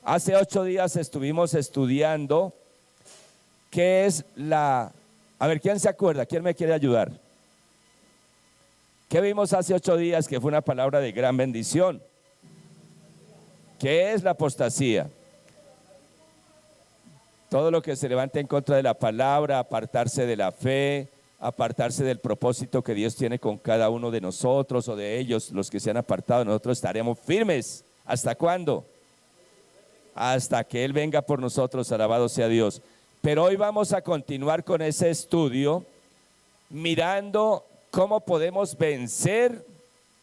Hace 8 días estuvimos estudiando qué es la... A ver, ¿quién se acuerda? ¿Quién me quiere ayudar? ¿Qué vimos hace 8 días que fue una palabra de gran bendición? ¿Qué es la apostasía? Todo lo que se levanta en contra de la palabra, apartarse de la fe, apartarse del propósito que Dios tiene con cada uno de nosotros o de ellos, los que se han apartado, nosotros estaremos firmes. ¿Hasta cuándo? Hasta que Él venga por nosotros, alabado sea Dios. Pero hoy vamos a continuar con ese estudio, mirando cómo podemos vencer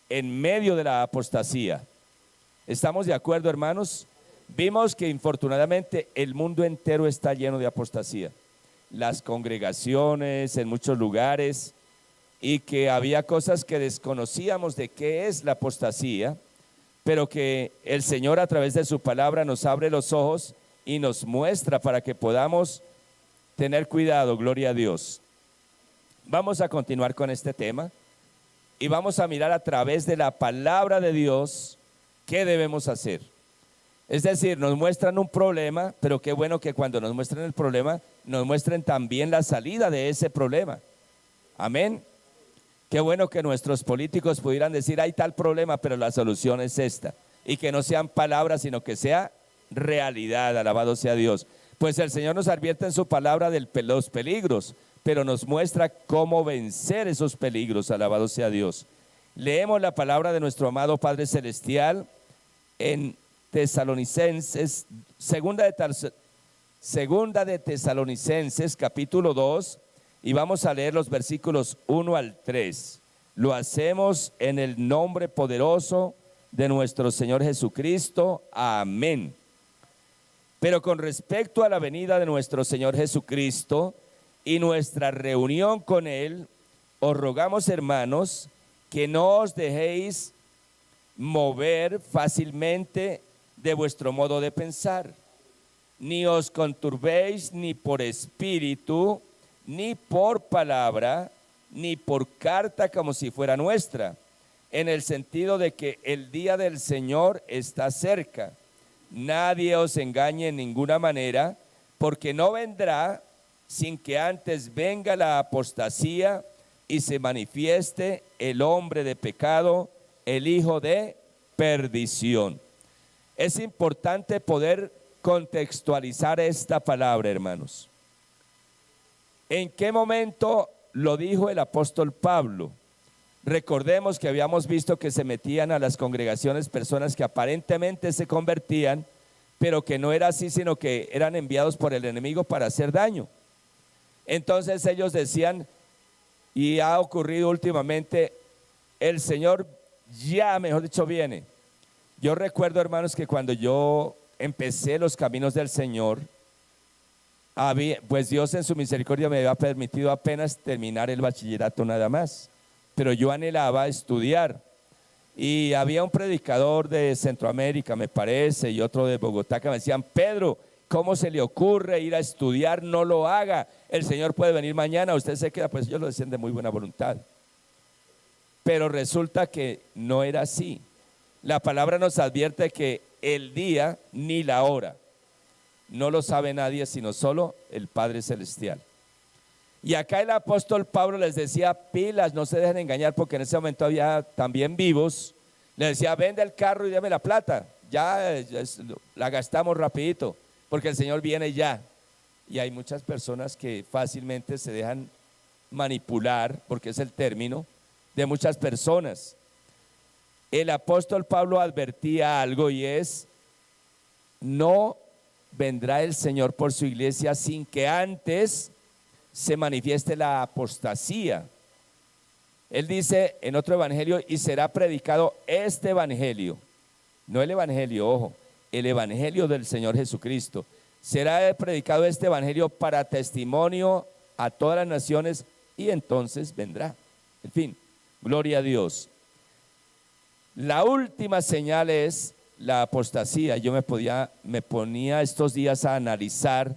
en medio de la apostasía. ¿Estamos de acuerdo, hermanos? Vimos que infortunadamente el mundo entero está lleno de apostasía. Las congregaciones en muchos lugares, y que había cosas que desconocíamos de qué es la apostasía, pero que el Señor a través de su palabra nos abre los ojos y nos muestra para que podamos tener cuidado. Gloria a Dios. Vamos a continuar con este tema y vamos a mirar a través de la palabra de Dios qué debemos hacer. Es decir, nos muestran un problema, pero qué bueno que cuando nos muestren el problema, nos muestren también la salida de ese problema. Amén. Qué bueno que nuestros políticos pudieran decir, hay tal problema, pero la solución es esta. Y que no sean palabras, sino que sea realidad, alabado sea Dios. Pues el Señor nos advierte en su palabra de los peligros, pero nos muestra cómo vencer esos peligros, alabado sea Dios. Leemos la palabra de nuestro amado Padre Celestial en Tesalonicenses, segunda de Tesalonicenses, capítulo 2, y vamos a leer los versículos 1 al 3. Lo hacemos en el nombre poderoso de nuestro Señor Jesucristo. Amén. Pero con respecto a la venida de nuestro Señor Jesucristo y nuestra reunión con Él, os rogamos, hermanos, que no os dejéis mover fácilmente de vuestro modo de pensar, ni os conturbéis ni por espíritu, ni por palabra, ni por carta como si fuera nuestra, en el sentido de que el día del Señor está cerca. Nadie os engañe en ninguna manera, porque no vendrá sin que antes venga la apostasía y se manifieste el hombre de pecado, el hijo de perdición. Es importante poder contextualizar esta palabra, hermanos. ¿En qué momento lo dijo el apóstol Pablo? Recordemos que habíamos visto que se metían a las congregaciones personas que aparentemente se convertían, pero que no era así, sino que eran enviados por el enemigo para hacer daño. Entonces ellos decían, y ha ocurrido últimamente, el Señor ya, mejor dicho, viene. Yo recuerdo, hermanos, que cuando yo empecé los caminos del Señor, pues Dios en su misericordia me había permitido apenas terminar el bachillerato nada más, pero yo anhelaba estudiar. Y había un predicador de Centroamérica, me parece, y otro de Bogotá, que me decían, Pedro, ¿cómo se le ocurre ir a estudiar? No lo haga, el Señor puede venir mañana, usted se queda. Pues yo lo decían de muy buena voluntad, pero resulta que no era así. La palabra nos advierte que el día ni la hora no lo sabe nadie sino solo el Padre Celestial. Y acá el apóstol Pablo les decía, pilas, no se dejen engañar, porque en ese momento había también vivos. Les decía, vende el carro y dame la plata, ya la gastamos rapidito, porque el Señor viene ya. Y hay muchas personas que fácilmente se dejan manipular, porque es el término, de muchas personas. El apóstol Pablo advertía algo, y es, no vendrá el Señor por su iglesia sin que antes se manifieste la apostasía. Él dice en otro evangelio, y será predicado este evangelio, no el evangelio, ojo, el evangelio del Señor Jesucristo. Será predicado este evangelio para testimonio a todas las naciones, y entonces vendrá. En fin, gloria a Dios. La última señal es la apostasía. Yo me ponía estos días a analizar,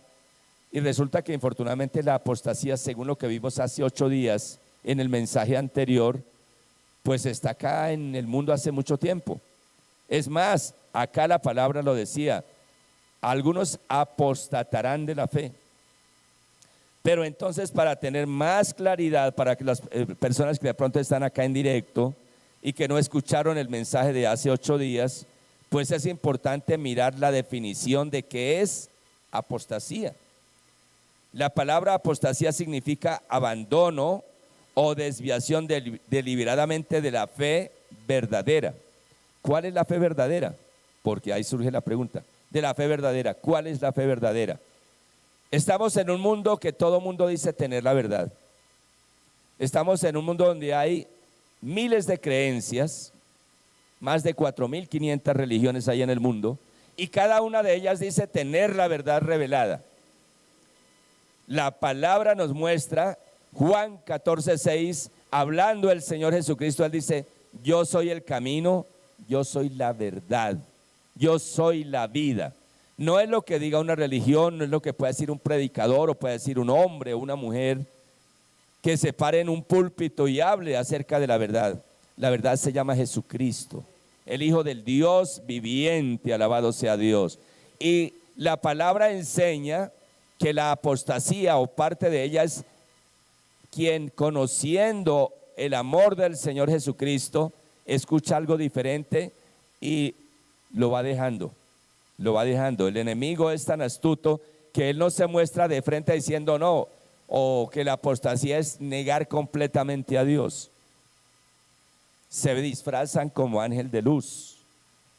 y resulta que infortunadamente la apostasía, según lo que vimos hace 8 días en el mensaje anterior, pues está acá en el mundo hace mucho tiempo. Es más, acá la palabra lo decía, Algunos apostatarán de la fe. Pero entonces, para tener más claridad, para que las personas que de pronto están acá en directo y que no escucharon el mensaje de hace 8 días, pues es importante mirar la definición de qué es apostasía. La palabra apostasía significa abandono o desviación deliberadamente de la fe verdadera. ¿Cuál es la fe verdadera? Porque ahí surge la pregunta. De la fe verdadera, ¿cuál es la fe verdadera? Estamos en un mundo que todo mundo dice tener la verdad. Estamos en un mundo donde hay miles de creencias, más de 4.500 religiones hay en el mundo, y cada una de ellas dice tener la verdad revelada. La palabra nos muestra, Juan 14:6, hablando el Señor Jesucristo, Él dice, yo soy el camino, yo soy la verdad, yo soy la vida. No es lo que diga una religión, no es lo que pueda decir un predicador o puede decir un hombre o una mujer que se pare en un púlpito y hable acerca de la verdad. La verdad se llama Jesucristo, el Hijo del Dios viviente, alabado sea Dios. Y la palabra enseña que la apostasía o parte de ella es quien, conociendo el amor del Señor Jesucristo, escucha algo diferente y lo va dejando. Lo va dejando. El enemigo es tan astuto que él no se muestra de frente diciendo no, o que la apostasía es negar completamente a Dios. Se disfrazan como ángel de luz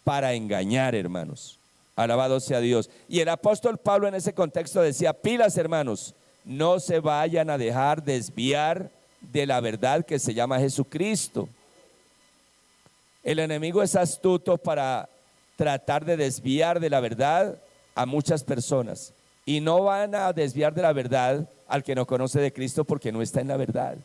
para engañar, hermanos. Alabado sea Dios. Y el apóstol Pablo en ese contexto decía, pilas, hermanos, no se vayan a dejar desviar de la verdad que se llama Jesucristo. El enemigo es astuto para tratar de desviar de la verdad a muchas personas, y no van a desviar de la verdad al que no conoce de Cristo, porque no está en la verdad.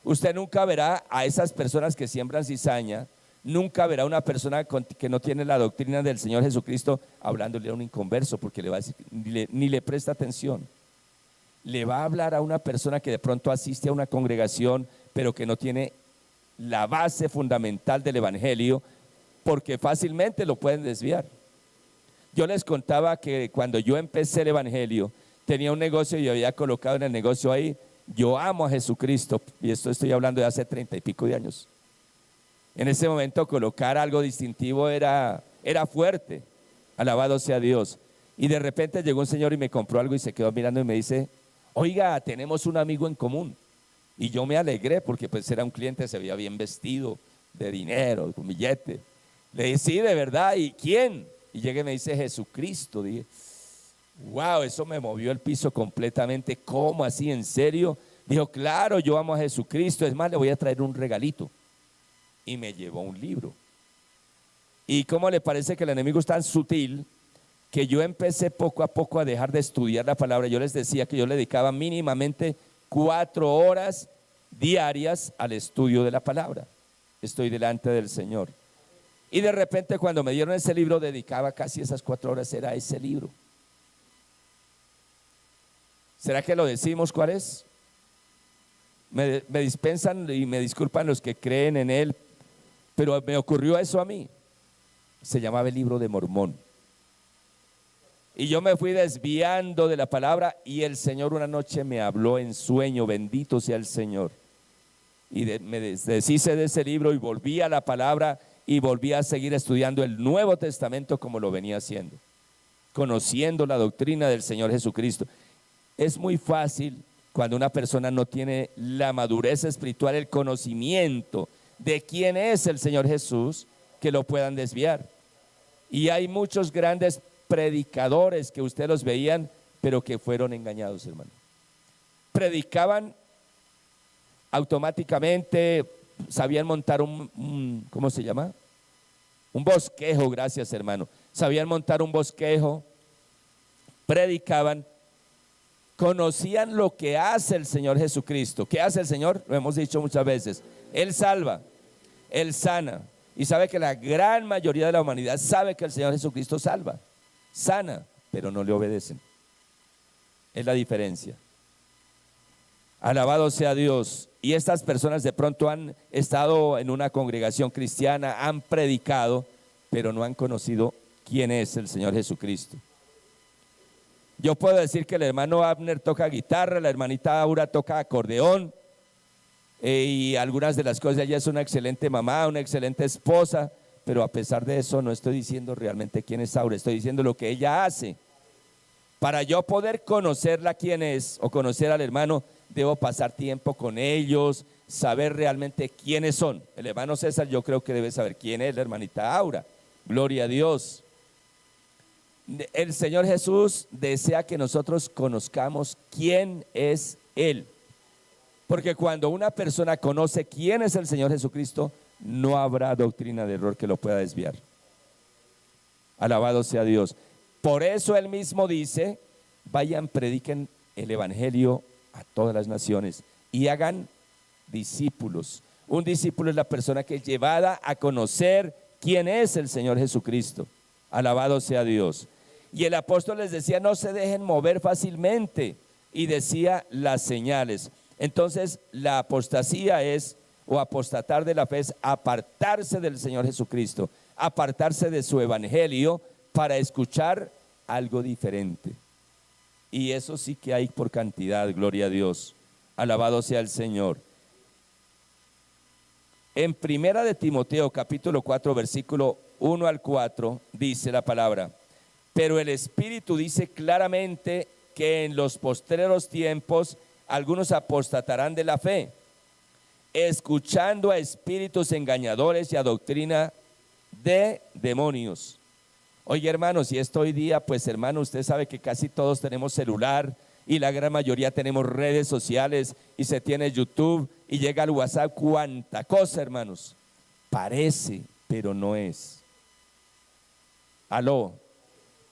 Usted nunca verá a esas personas que siembran cizaña, nunca verá a una persona que no tiene la doctrina del Señor Jesucristo hablándole a un inconverso, porque le va a decir, ni le presta atención. Le va a hablar a una persona que de pronto asiste a una congregación, pero que no tiene la base fundamental del evangelio, porque fácilmente lo pueden desviar. Yo les contaba que cuando yo empecé el evangelio, tenía un negocio y yo había colocado en el negocio ahí, yo amo a Jesucristo, y esto estoy hablando de hace 30 y pico de años. En ese momento colocar algo distintivo era fuerte, alabado sea Dios. Y de repente llegó un señor y me compró algo y se quedó mirando y me dice, oiga, tenemos un amigo en común. Y yo me alegré porque pues era un cliente, se veía bien vestido, de dinero, con billete. Le dije, sí, de verdad, ¿y quién? Y llegué y me dice, Jesucristo. Dije, wow, eso me movió el piso completamente. ¿Cómo así? ¿En serio? Dijo, claro, yo amo a Jesucristo. Es más, le voy a traer un regalito. Y me llevó un libro. ¿Y cómo le parece que el enemigo es tan sutil que yo empecé poco a poco a dejar de estudiar la palabra? Yo les decía que yo le dedicaba mínimamente 4 horas diarias al estudio de la palabra. Estoy delante del Señor. Y de repente cuando me dieron ese libro, dedicaba casi esas 4 horas, era ese libro. ¿Será que lo decimos cuál es? Me dispensan y me disculpan los que creen en él, pero me ocurrió eso a mí. Se llamaba el Libro de Mormón. Y yo me fui desviando de la palabra y el Señor una noche me habló en sueño, bendito sea el Señor. Y me deshice de ese libro y volví a la palabra y volví a seguir estudiando el Nuevo Testamento como lo venía haciendo, conociendo la doctrina del Señor Jesucristo. Es muy fácil cuando una persona no tiene la madurez espiritual, el conocimiento de quién es el Señor Jesús, que lo puedan desviar. Y hay muchos grandes predicadores que ustedes los veían, pero que fueron engañados, hermano. Predicaban automáticamente, sabían montar ¿cómo se llama? Un bosquejo, gracias, hermano. Sabían montar un bosquejo, predicaban, conocían lo que hace el Señor Jesucristo. ¿Qué hace el Señor? Lo hemos dicho muchas veces. Él salva, Él sana. Y sabe que la gran mayoría de la humanidad sabe que el Señor Jesucristo salva, sana, pero no le obedecen. Es la diferencia. Alabado sea Dios. Y estas personas de pronto han estado en una congregación cristiana, han predicado, pero no han conocido quién es el Señor Jesucristo. Yo puedo decir que el hermano Abner toca guitarra, la hermanita Aura toca acordeón, y algunas de las cosas. Ella es una excelente mamá, una excelente esposa, pero a pesar de eso no estoy diciendo realmente quién es Aura, estoy diciendo lo que ella hace. Para yo poder conocerla quién es o conocer al hermano, debo pasar tiempo con ellos, saber realmente quiénes son. El hermano César yo creo que debe saber quién es la hermanita Aura. Gloria a Dios. El Señor Jesús desea que nosotros conozcamos quién es Él. Porque cuando una persona conoce quién es el Señor Jesucristo, no habrá doctrina de error que lo pueda desviar. Alabado sea Dios. Por eso Él mismo dice, vayan, prediquen el Evangelio a todas las naciones y hagan discípulos. Un discípulo es la persona que es llevada a conocer quién es el Señor Jesucristo. Alabado sea Dios. Y el apóstol les decía, no se dejen mover fácilmente, y decía las señales. Entonces la apostasía es, o apostatar de la fe, es apartarse del Señor Jesucristo, apartarse de su evangelio para escuchar algo diferente. Y eso sí que hay por cantidad, gloria a Dios. Alabado sea el Señor. En primera de Timoteo capítulo 4 versículo 1 al 4 dice la palabra: pero el Espíritu dice claramente que en los postreros tiempos algunos apostatarán de la fe, escuchando a espíritus engañadores y a doctrina de demonios. Oye, hermanos, y esto hoy día, pues hermano, usted sabe que casi todos tenemos celular y la gran mayoría tenemos redes sociales y se tiene YouTube y llega al WhatsApp, cuánta cosa, hermanos. Parece, pero no es. Aló.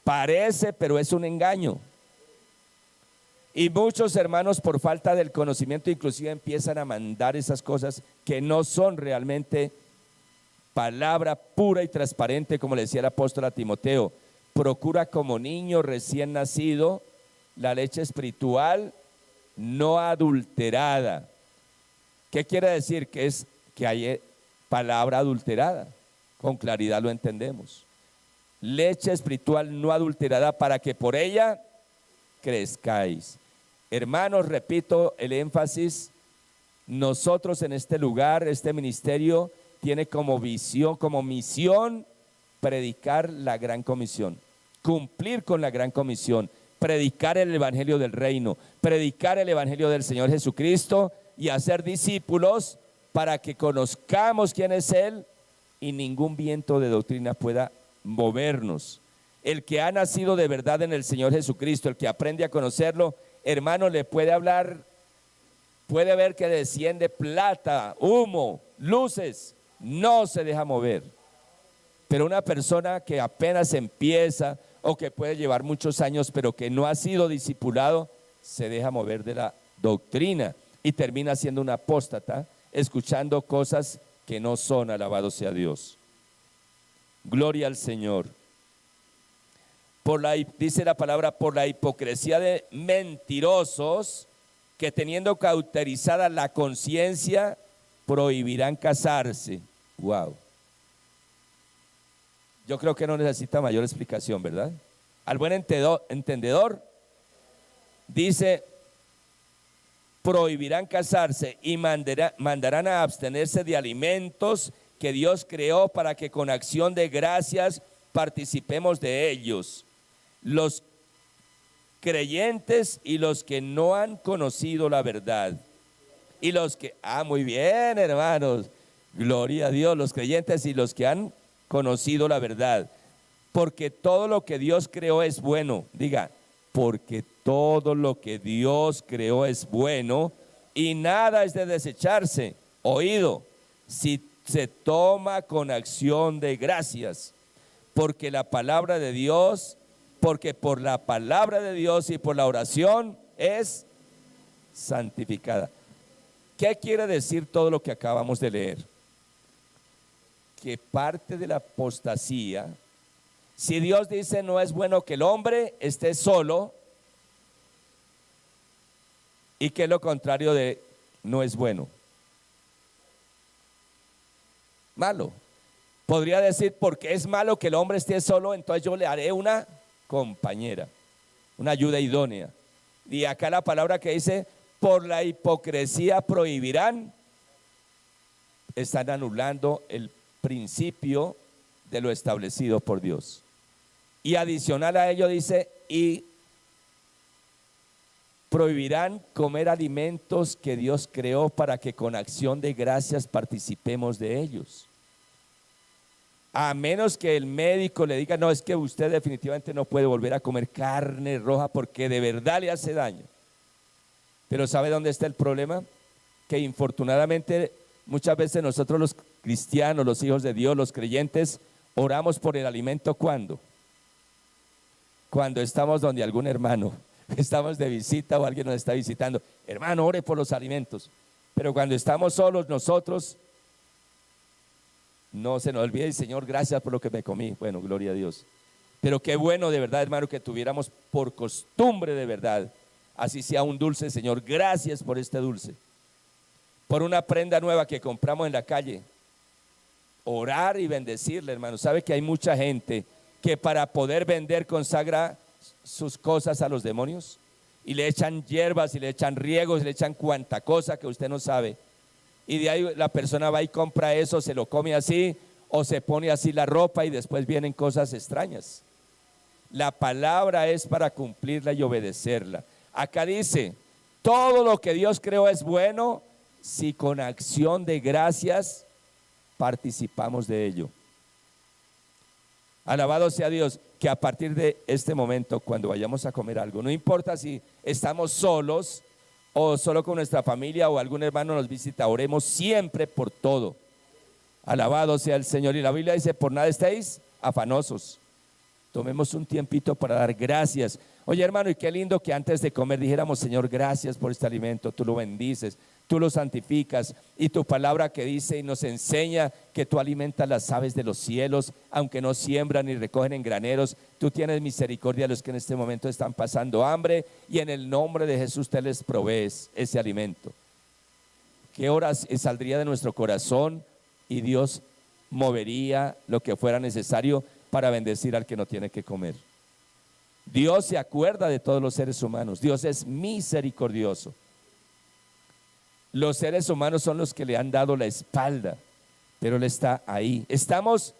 Parece, pero es un engaño. Y muchos hermanos, por falta del conocimiento, inclusive empiezan a mandar esas cosas que no son realmente palabra pura y transparente, como le decía el apóstol a Timoteo. Procura como niño recién nacido la leche espiritual no adulterada. ¿Qué quiere decir? Que hay palabra adulterada. Con claridad lo entendemos. Leche espiritual no adulterada para que por ella crezcáis. Hermanos, repito el énfasis, nosotros en este lugar, este ministerio tiene como visión, como misión, predicar la gran comisión, cumplir con la gran comisión, predicar el evangelio del reino, predicar el evangelio del Señor Jesucristo y hacer discípulos para que conozcamos quién es Él y ningún viento de doctrina pueda movernos. El que ha nacido de verdad en el Señor Jesucristo, el que aprende a conocerlo, hermano, le puede hablar, puede ver que desciende plata, humo, luces, no se deja mover. Pero una persona que apenas empieza o que puede llevar muchos años pero que no ha sido discipulado, se deja mover de la doctrina y termina siendo un apóstata, escuchando cosas que no son. Alabado sea Dios. Gloria al Señor. Dice la palabra, por la hipocresía de mentirosos que teniendo cauterizada la conciencia prohibirán casarse. Wow. Yo creo que no necesita mayor explicación, ¿verdad? Al buen entendedor dice, prohibirán casarse y mandarán a abstenerse de alimentos que Dios creó para que con acción de gracias participemos de ellos. Los creyentes y los que no han conocido la verdad. Y los que, muy bien, hermanos, gloria a Dios, los creyentes y los que han conocido la verdad. Porque todo lo que Dios creó es bueno. Diga, porque todo lo que Dios creó es bueno y nada es de desecharse. Oído, si se toma con acción de gracias, porque la palabra de Dios, porque por la palabra de Dios y por la oración es santificada. ¿Qué quiere decir todo lo que acabamos de leer? Que parte de la apostasía, si Dios dice no es bueno que el hombre esté solo, ¿y qué es lo contrario de no es bueno? Malo. Podría decir, porque es malo que el hombre esté solo, entonces yo le haré una compañera. una ayuda idónea. Y acá la palabra que dice, por la hipocresía prohibirán, están anulando el principio de lo establecido por Dios. Y adicional a ello dice, y prohibirán comer alimentos que Dios creó para que con acción de gracias participemos de ellos. A menos que el médico le diga, no, es que usted definitivamente no puede volver a comer carne roja porque de verdad le hace daño. Pero ¿sabe dónde está el problema? Que infortunadamente muchas veces nosotros los cristianos, los hijos de Dios, los creyentes, oramos por el alimento ¿cuándo? Cuando estamos donde algún hermano, estamos de visita o alguien nos está visitando, hermano, ore por los alimentos. Pero cuando estamos solos nosotros, no se nos olvide, Señor, gracias por lo que me comí. Bueno, gloria a Dios. Pero qué bueno de verdad, hermano, que tuviéramos por costumbre de verdad, así sea un dulce, Señor, gracias por este dulce. Por una prenda nueva que compramos en la calle, orar y bendecirle, hermano. ¿Sabe que hay mucha gente que para poder vender consagra sus cosas a los demonios? Y le echan hierbas, y le echan riegos, y le echan cuanta cosa que usted no sabe. Y de ahí la persona va y compra eso, se lo come así, o se pone así la ropa y después vienen cosas extrañas. La palabra es para cumplirla y obedecerla. Acá dice, todo lo que Dios creó es bueno si con acción de gracias participamos de ello. Alabado sea Dios, que a partir de este momento, cuando vayamos a comer algo, no importa si estamos solos o solo con nuestra familia o algún hermano nos visita, oremos siempre por todo. Alabado sea el Señor. Y la Biblia dice, por nada estéis afanosos. Tomemos un tiempito para dar gracias. Oye, hermano, y qué lindo que antes de comer dijéramos, Señor, gracias por este alimento, tú lo bendices, tú lo santificas, y tu palabra que dice y nos enseña que tú alimentas las aves de los cielos, aunque no siembran ni recogen en graneros, tú tienes misericordia de los que en este momento están pasando hambre, y en el nombre de Jesús te les provees ese alimento. ¿Qué horas saldría de nuestro corazón y Dios movería lo que fuera necesario para bendecir al que no tiene que comer? Dios se acuerda de todos los seres humanos. Dios es misericordioso. Los seres humanos son los que le han dado la espalda, pero Él está ahí. Estamos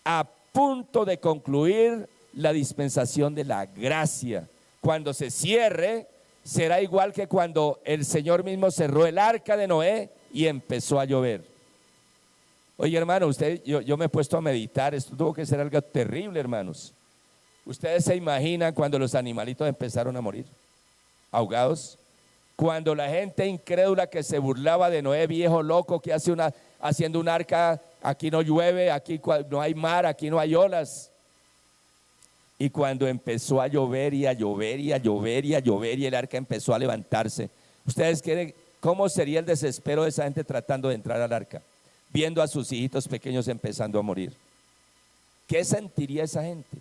a punto de concluir la dispensación de la gracia. Cuando se cierre, será igual que cuando el Señor mismo cerró el arca de Noé y empezó a llover. Oye, hermano, yo me he puesto a meditar. Esto tuvo que ser algo terrible, hermanos. ¿Ustedes se imaginan cuando los animalitos empezaron a morir ahogados? Cuando la gente incrédula que se burlaba de Noé, viejo loco, que hace haciendo un arca, aquí no llueve, aquí no hay mar, aquí no hay olas. Y cuando empezó a llover y a llover y a llover y a llover y el arca empezó a levantarse, ¿ustedes creen cómo sería el desespero de esa gente tratando de entrar al arca, viendo a sus hijitos pequeños empezando a morir? ¿Qué sentiría esa gente?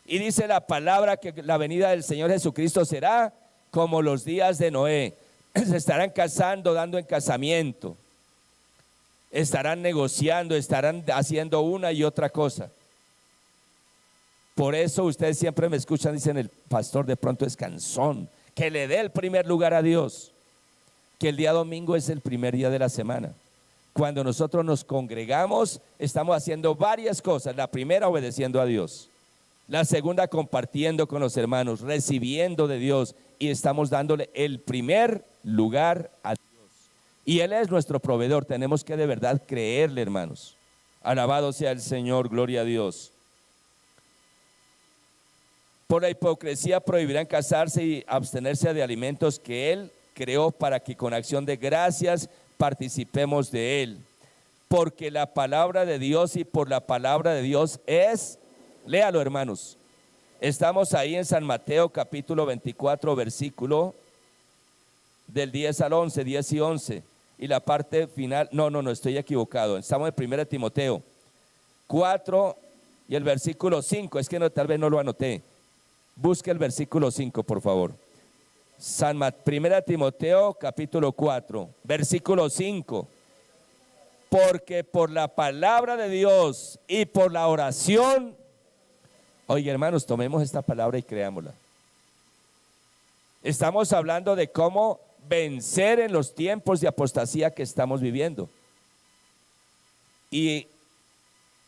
Y dice la palabra que la venida del Señor Jesucristo será como los días de Noé. Se estarán casando, dando en casamiento, estarán negociando, estarán haciendo una y otra cosa. Por eso ustedes siempre me escuchan, dicen, el pastor de pronto es cansón. Que le dé el primer lugar a Dios. Que el día domingo es el primer día de la semana. Cuando nosotros nos congregamos, estamos haciendo varias cosas. La primera, obedeciendo a Dios. La segunda, compartiendo con los hermanos, recibiendo de Dios, y estamos dándole el primer lugar a Dios. Y Él es nuestro proveedor. Tenemos que de verdad creerle, hermanos. Alabado sea el Señor, gloria a Dios. Por la hipocresía prohibirán casarse y abstenerse de alimentos que Él creó para que con acción de gracias participemos de Él. Porque la palabra de Dios y por la palabra de Dios es... Léalo, hermanos. Estamos ahí en San Mateo capítulo 24, versículo del 10 al 11, 10 y 11. Y la parte final, no, estoy equivocado. Estamos en 1 Timoteo 4 y el versículo 5. Es que tal vez no lo anoté. Busque el versículo 5, por favor. 1 Timoteo capítulo 4, versículo 5. Porque por la palabra de Dios y por la oración... Oye, hermanos, tomemos esta palabra y creámosla. Estamos hablando de cómo vencer en los tiempos de apostasía que estamos viviendo. Y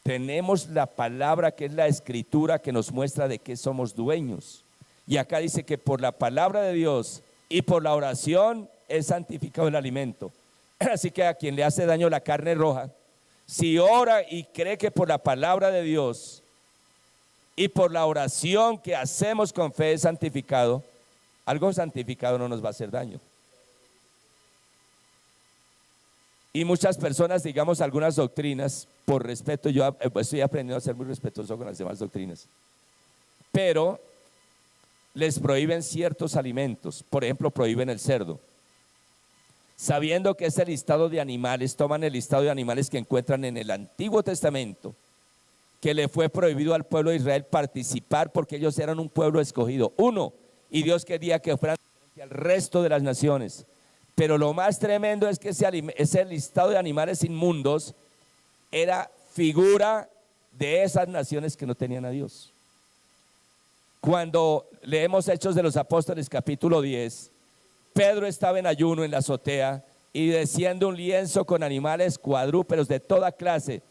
tenemos la palabra que es la escritura que nos muestra de qué somos dueños. Y acá dice que por la palabra de Dios y por la oración es santificado el alimento. Así que a quien le hace daño la carne roja, si ora y cree que por la palabra de Dios y por la oración que hacemos con fe es santificado, algo santificado no nos va a hacer daño. Y muchas personas, digamos algunas doctrinas, por respeto, yo estoy aprendiendo a ser muy respetuoso con las demás doctrinas, pero les prohíben ciertos alimentos. Por ejemplo, prohíben el cerdo, sabiendo que ese listado de animales, toman el listado de animales que encuentran en el Antiguo Testamento, que le fue prohibido al pueblo de Israel participar porque ellos eran un pueblo escogido, uno, y Dios quería que fueran al resto de las naciones. Pero lo más tremendo es que ese listado de animales inmundos era figura de esas naciones que no tenían a Dios. Cuando leemos Hechos de los Apóstoles capítulo 10, Pedro estaba en ayuno en la azotea y desciende un lienzo con animales cuadrúpedos de toda clase,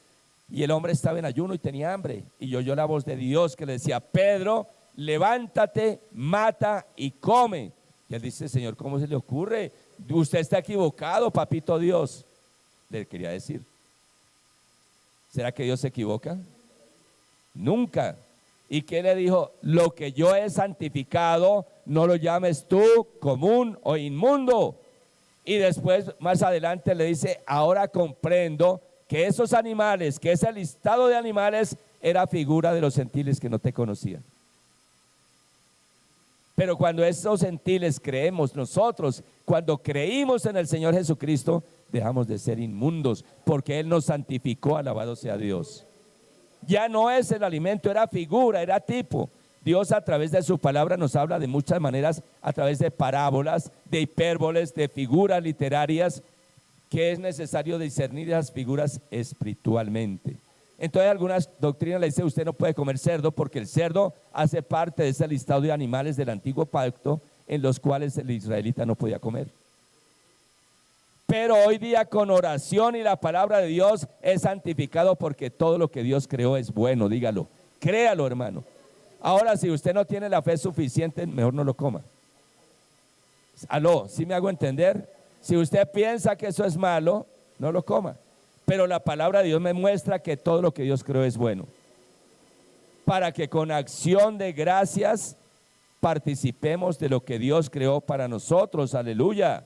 y el hombre estaba en ayuno y tenía hambre, y oyó la voz de Dios que le decía: Pedro, levántate, mata y come. Y él dice: Señor, ¿cómo se le ocurre? Usted está equivocado, papito Dios, le quería decir. ¿Será que Dios se equivoca? Nunca. ¿Y qué le dijo? Lo que yo he santificado, no lo llames tú común o inmundo. Y después, más adelante, le dice: ahora comprendo que esos animales, que ese listado de animales era figura de los gentiles que no te conocían. Pero cuando esos gentiles creemos nosotros, cuando creímos en el Señor Jesucristo, dejamos de ser inmundos, porque Él nos santificó, alabado sea Dios. Ya no es el alimento, era figura, era tipo. Dios a través de su palabra nos habla de muchas maneras, a través de parábolas, de hipérboles, de figuras literarias, que es necesario discernir esas figuras espiritualmente. Entonces algunas doctrinas le dicen: usted no puede comer cerdo porque el cerdo hace parte de ese listado de animales del antiguo pacto en los cuales el israelita no podía comer. Pero hoy día con oración y la palabra de Dios es santificado, porque todo lo que Dios creó es bueno, dígalo, créalo, hermano. Ahora, si usted no tiene la fe suficiente, mejor no lo coma. Aló, ¿sí me hago entender? Si usted piensa que eso es malo, no lo coma. Pero la palabra de Dios me muestra que todo lo que Dios creó es bueno, para que con acción de gracias participemos de lo que Dios creó para nosotros. Aleluya.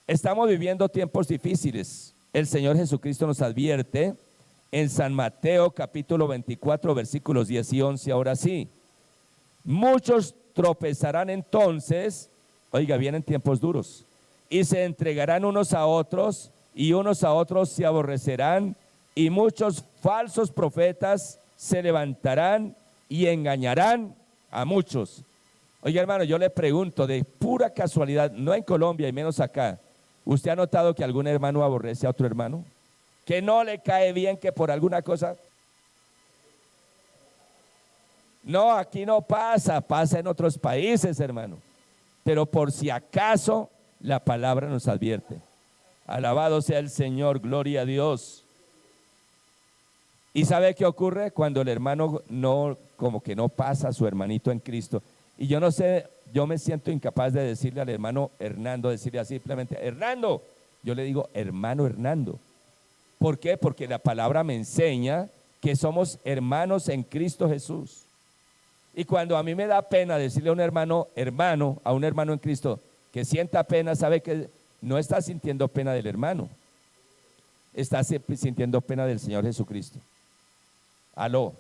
Estamos viviendo tiempos difíciles. El Señor Jesucristo nos advierte en San Mateo capítulo 24 versículos 10 y 11. Ahora sí, muchos tropezarán entonces, oiga, vienen tiempos duros, y se entregarán unos a otros, y unos a otros se aborrecerán, y muchos falsos profetas se levantarán y engañarán a muchos. Oiga, hermano, yo le pregunto de pura casualidad, no en Colombia y menos acá, ¿usted ha notado que algún hermano aborrece a otro hermano? ¿Que no le cae bien, que por alguna cosa? No, aquí no pasa, pasa en otros países, hermano. Pero por si acaso, la palabra nos advierte. Alabado sea el Señor, gloria a Dios. ¿Y sabe qué ocurre? Cuando el hermano no, como que no pasa a su hermanito en Cristo. Y yo no sé, yo me siento incapaz de decirle al hermano Hernando, decirle así simplemente: Hernando. Yo le digo: hermano Hernando. ¿Por qué? Porque la palabra me enseña que somos hermanos en Cristo Jesús. Y cuando a mí me da pena decirle a un hermano, hermano, a un hermano en Cristo, que sienta pena, sabe que no está sintiendo pena del hermano, está sintiendo pena del Señor Jesucristo. Aló,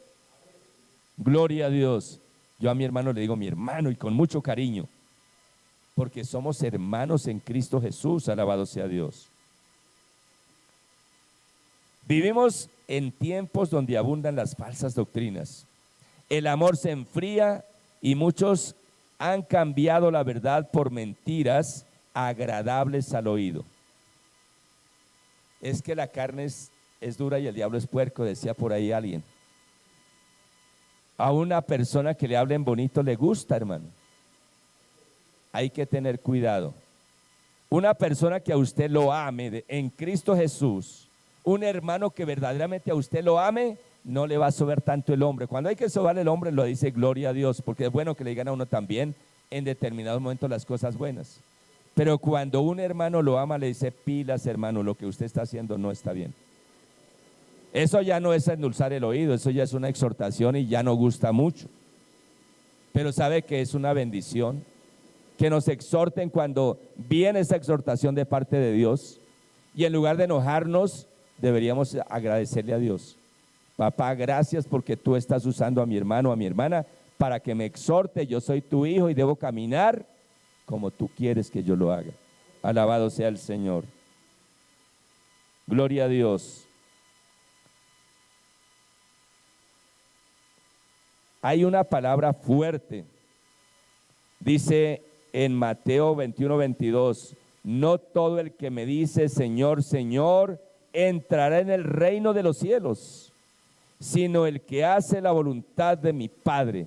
gloria a Dios. Yo a mi hermano le digo mi hermano, y con mucho cariño, porque somos hermanos en Cristo Jesús, alabado sea Dios. Vivimos en tiempos donde abundan las falsas doctrinas. El amor se enfría y muchos han cambiado la verdad por mentiras agradables al oído. Es que la carne es dura y el diablo es puerco, decía por ahí alguien. A una persona que le hablen bonito le gusta, hermano. Hay que tener cuidado. Una persona que a usted lo ame en Cristo Jesús, un hermano que verdaderamente a usted lo ame, no le va a sobar tanto el hombre. Cuando hay que sobar el hombre, lo dice gloria a Dios, porque es bueno que le digan a uno también en determinados momentos las cosas buenas. Pero cuando un hermano lo ama, le dice, pilas, hermano, lo que usted está haciendo no está bien. Eso ya no es endulzar el oído, eso ya es una exhortación y ya no gusta mucho. Pero sabe que es una bendición que nos exhorten cuando viene esa exhortación de parte de Dios, y en lugar de enojarnos, deberíamos agradecerle a Dios. Papá, gracias porque tú estás usando a mi hermano, a mi hermana, para que me exhorte. Yo soy tu hijo y debo caminar como tú quieres que yo lo haga. Alabado sea el Señor. Gloria a Dios. Hay una palabra fuerte. Dice en Mateo 21:22, no todo el que me dice Señor, Señor, entrará en el reino de los cielos, sino el que hace la voluntad de mi Padre.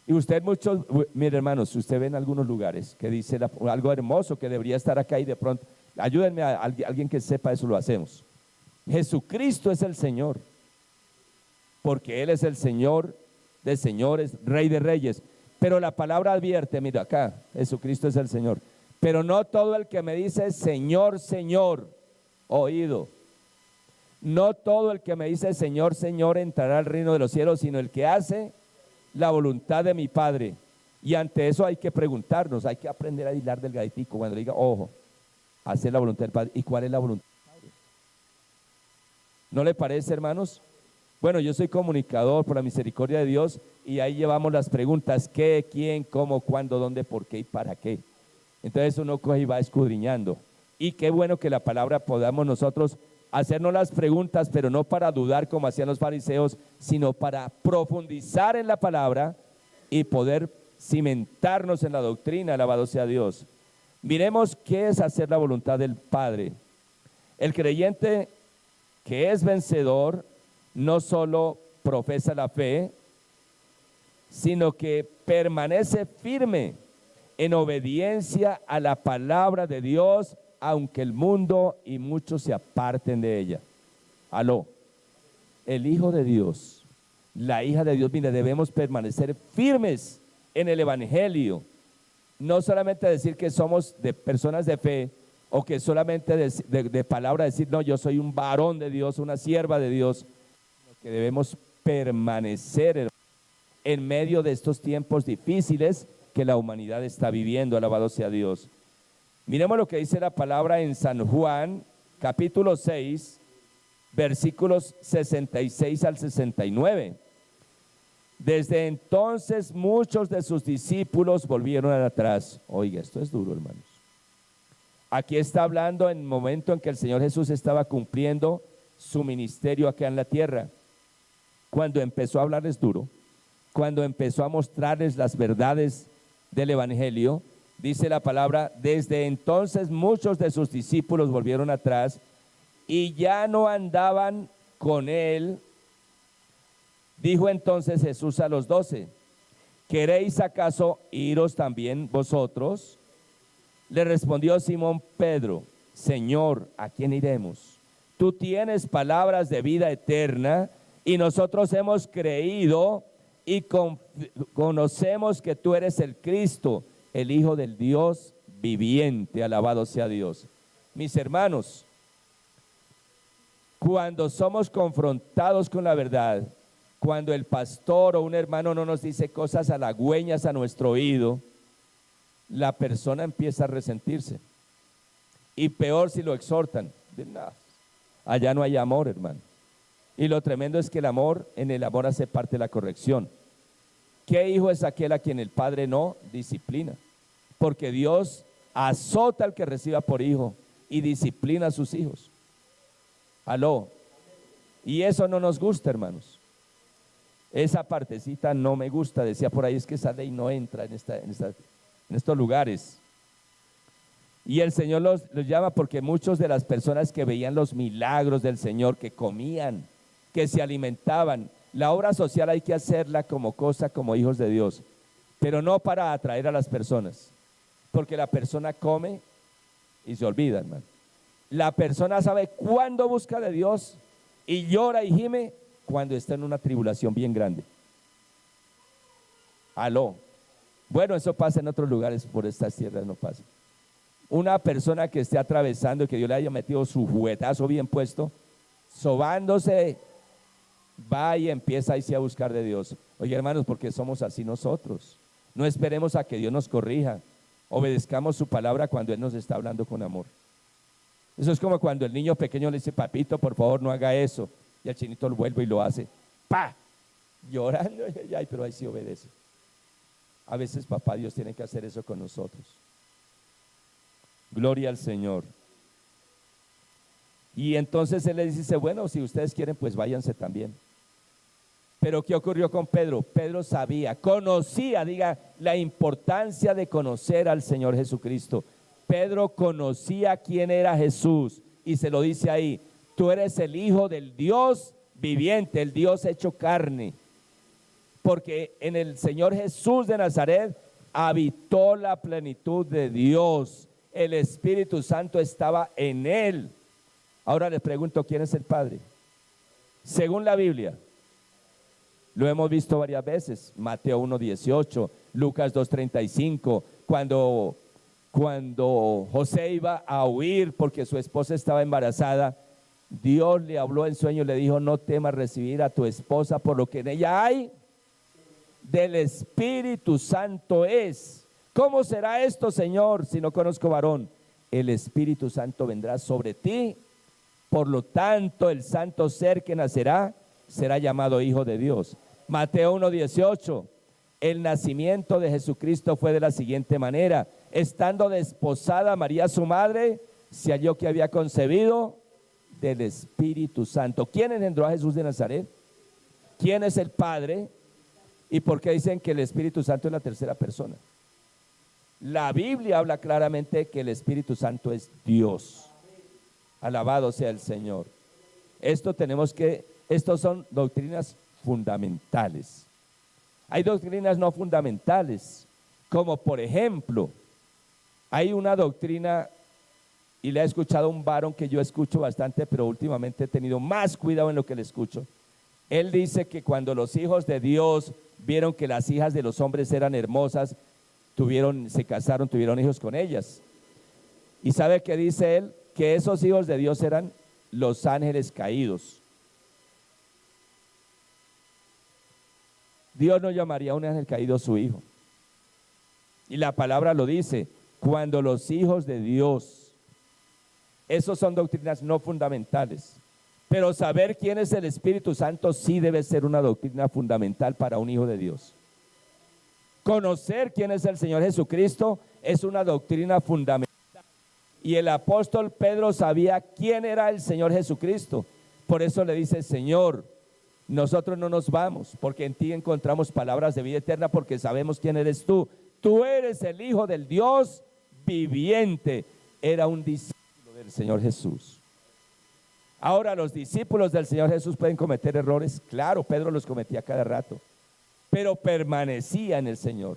Y usted muchos, mire hermanos, usted ve en algunos lugares que dice algo hermoso que debería estar acá y de pronto, ayúdenme a alguien que sepa eso, lo hacemos. Jesucristo es el Señor, porque Él es el Señor de señores, Rey de reyes. Pero la palabra advierte, mira acá, Jesucristo es el Señor. Pero no todo el que me dice Señor, Señor, oído. No todo el que me dice Señor, Señor entrará al reino de los cielos, sino el que hace la voluntad de mi Padre. Y ante eso hay que preguntarnos, hay que aprender a hilar del gaitico cuando diga, ojo, hacer la voluntad del Padre. ¿Y cuál es la voluntad del Padre? ¿No le parece, hermanos? Bueno, yo soy comunicador por la misericordia de Dios y ahí llevamos las preguntas, ¿qué, quién, cómo, cuándo, dónde, por qué y para qué? Entonces uno coge y va escudriñando. Y qué bueno que la palabra podamos nosotros hacernos las preguntas, pero no para dudar como hacían los fariseos, sino para profundizar en la palabra y poder cimentarnos en la doctrina, alabado sea Dios. Miremos qué es hacer la voluntad del Padre. El creyente que es vencedor no solo profesa la fe, sino que permanece firme en obediencia a la palabra de Dios, aunque el mundo y muchos se aparten de ella. Aló, el Hijo de Dios, la hija de Dios, mire, debemos permanecer firmes en el Evangelio. No solamente decir que somos de personas de fe, o que solamente de palabra decir, no, yo soy un varón de Dios, una sierva de Dios, sino que debemos permanecer en medio de estos tiempos difíciles que la humanidad está viviendo, alabado sea Dios. Miremos lo que dice la palabra en San Juan, capítulo 6, versículos 66 al 69. Desde entonces muchos de sus discípulos volvieron atrás. Oiga, esto es duro, hermanos. Aquí está hablando en el momento en que el Señor Jesús estaba cumpliendo su ministerio acá en la tierra. Cuando empezó a hablarles duro, cuando empezó a mostrarles las verdades del Evangelio, dice la palabra, desde entonces muchos de sus discípulos volvieron atrás y ya no andaban con él. Dijo entonces Jesús a los 12, ¿queréis acaso iros también vosotros? Le respondió Simón Pedro, Señor, ¿a quién iremos? Tú tienes palabras de vida eterna y nosotros hemos creído y conocemos que tú eres el Cristo, el Hijo del Dios viviente, alabado sea Dios. Mis hermanos, cuando somos confrontados con la verdad, cuando el pastor o un hermano no nos dice cosas halagüeñas a nuestro oído, la persona empieza a resentirse. Y peor si lo exhortan. No, allá no hay amor, hermano. Y lo tremendo es que en el amor hace parte de la corrección. ¿Qué hijo es aquel a quien el padre no disciplina? Porque Dios azota al que reciba por hijo y disciplina a sus hijos. Aló. Y eso no nos gusta, hermanos. Esa partecita no me gusta. Decía por ahí, es que esa ley no entra en estos lugares. Y el Señor los llama porque muchos de las personas que veían los milagros del Señor, que comían, que se alimentaban, La obra social hay que hacerla como cosa, como hijos de Dios, pero no para atraer a las personas, porque la persona come y se olvida, hermano. La persona sabe cuándo busca de Dios y llora y gime cuando está en una tribulación bien grande. Aló. Bueno, eso pasa en otros lugares, por estas tierras no pasa. Una persona que esté atravesando y que Dios le haya metido su juguetazo bien puesto, sobándose, va y empieza a buscar de Dios. Oye, hermanos, porque somos así nosotros. No esperemos a que Dios nos corrija. Obedezcamos su palabra cuando Él nos está hablando con amor. Eso es como cuando el niño pequeño le dice, papito, por favor, no haga eso. Y el chinito lo vuelve y lo hace. ¡Pa! Llorando, ay, pero ahí sí obedece. A veces, papá Dios tiene que hacer eso con nosotros. Gloria al Señor. Y entonces Él le dice, bueno, si ustedes quieren, pues váyanse también. Pero ¿qué ocurrió con Pedro? Pedro sabía, conocía, diga, la importancia de conocer al Señor Jesucristo. Pedro conocía quién era Jesús y se lo dice ahí, tú eres el Hijo del Dios viviente, el Dios hecho carne. Porque en el Señor Jesús de Nazaret habitó la plenitud de Dios. El Espíritu Santo estaba en él. Ahora les pregunto, ¿quién es el Padre? Según la Biblia, lo hemos visto varias veces, Mateo 1:18, Lucas 2:35, cuando José iba a huir porque su esposa estaba embarazada, Dios le habló en sueño y le dijo, no temas recibir a tu esposa por lo que en ella hay del Espíritu Santo es. ¿Cómo será esto, Señor, si no conozco varón? El Espíritu Santo vendrá sobre ti, por lo tanto el santo ser que nacerá será llamado Hijo de Dios. Mateo 1:18, el nacimiento de Jesucristo fue de la siguiente manera, estando desposada María su madre, se halló que había concebido del Espíritu Santo. ¿Quién engendró a Jesús de Nazaret? ¿Quién es el Padre? ¿Y por qué dicen que el Espíritu Santo es la tercera persona? La Biblia habla claramente que el Espíritu Santo es Dios. Alabado sea el Señor. Estos son doctrinas fundamentales. Hay doctrinas no fundamentales, como por ejemplo, hay una doctrina, y le he escuchado a un varón que yo escucho bastante, pero últimamente he tenido más cuidado en lo que le escucho. Él dice que cuando los hijos de Dios vieron que las hijas de los hombres eran hermosas, se casaron, tuvieron hijos con ellas. ¿Y sabe qué dice él? Que esos hijos de Dios eran los ángeles caídos. Dios no llamaría a un ángel caído su hijo. Y la palabra lo dice, cuando los hijos de Dios, esos son doctrinas no fundamentales. Pero saber quién es el Espíritu Santo sí debe ser una doctrina fundamental para un hijo de Dios. Conocer quién es el Señor Jesucristo es una doctrina fundamental. Y el apóstol Pedro sabía quién era el Señor Jesucristo. Por eso le dice, Señor, nosotros no nos vamos, porque en ti encontramos palabras de vida eterna, porque sabemos quién eres tú. Tú eres el Hijo del Dios viviente. Era un discípulo del Señor Jesús. Ahora, los discípulos del Señor Jesús pueden cometer errores. Claro, Pedro los cometía cada rato, pero permanecía en el Señor.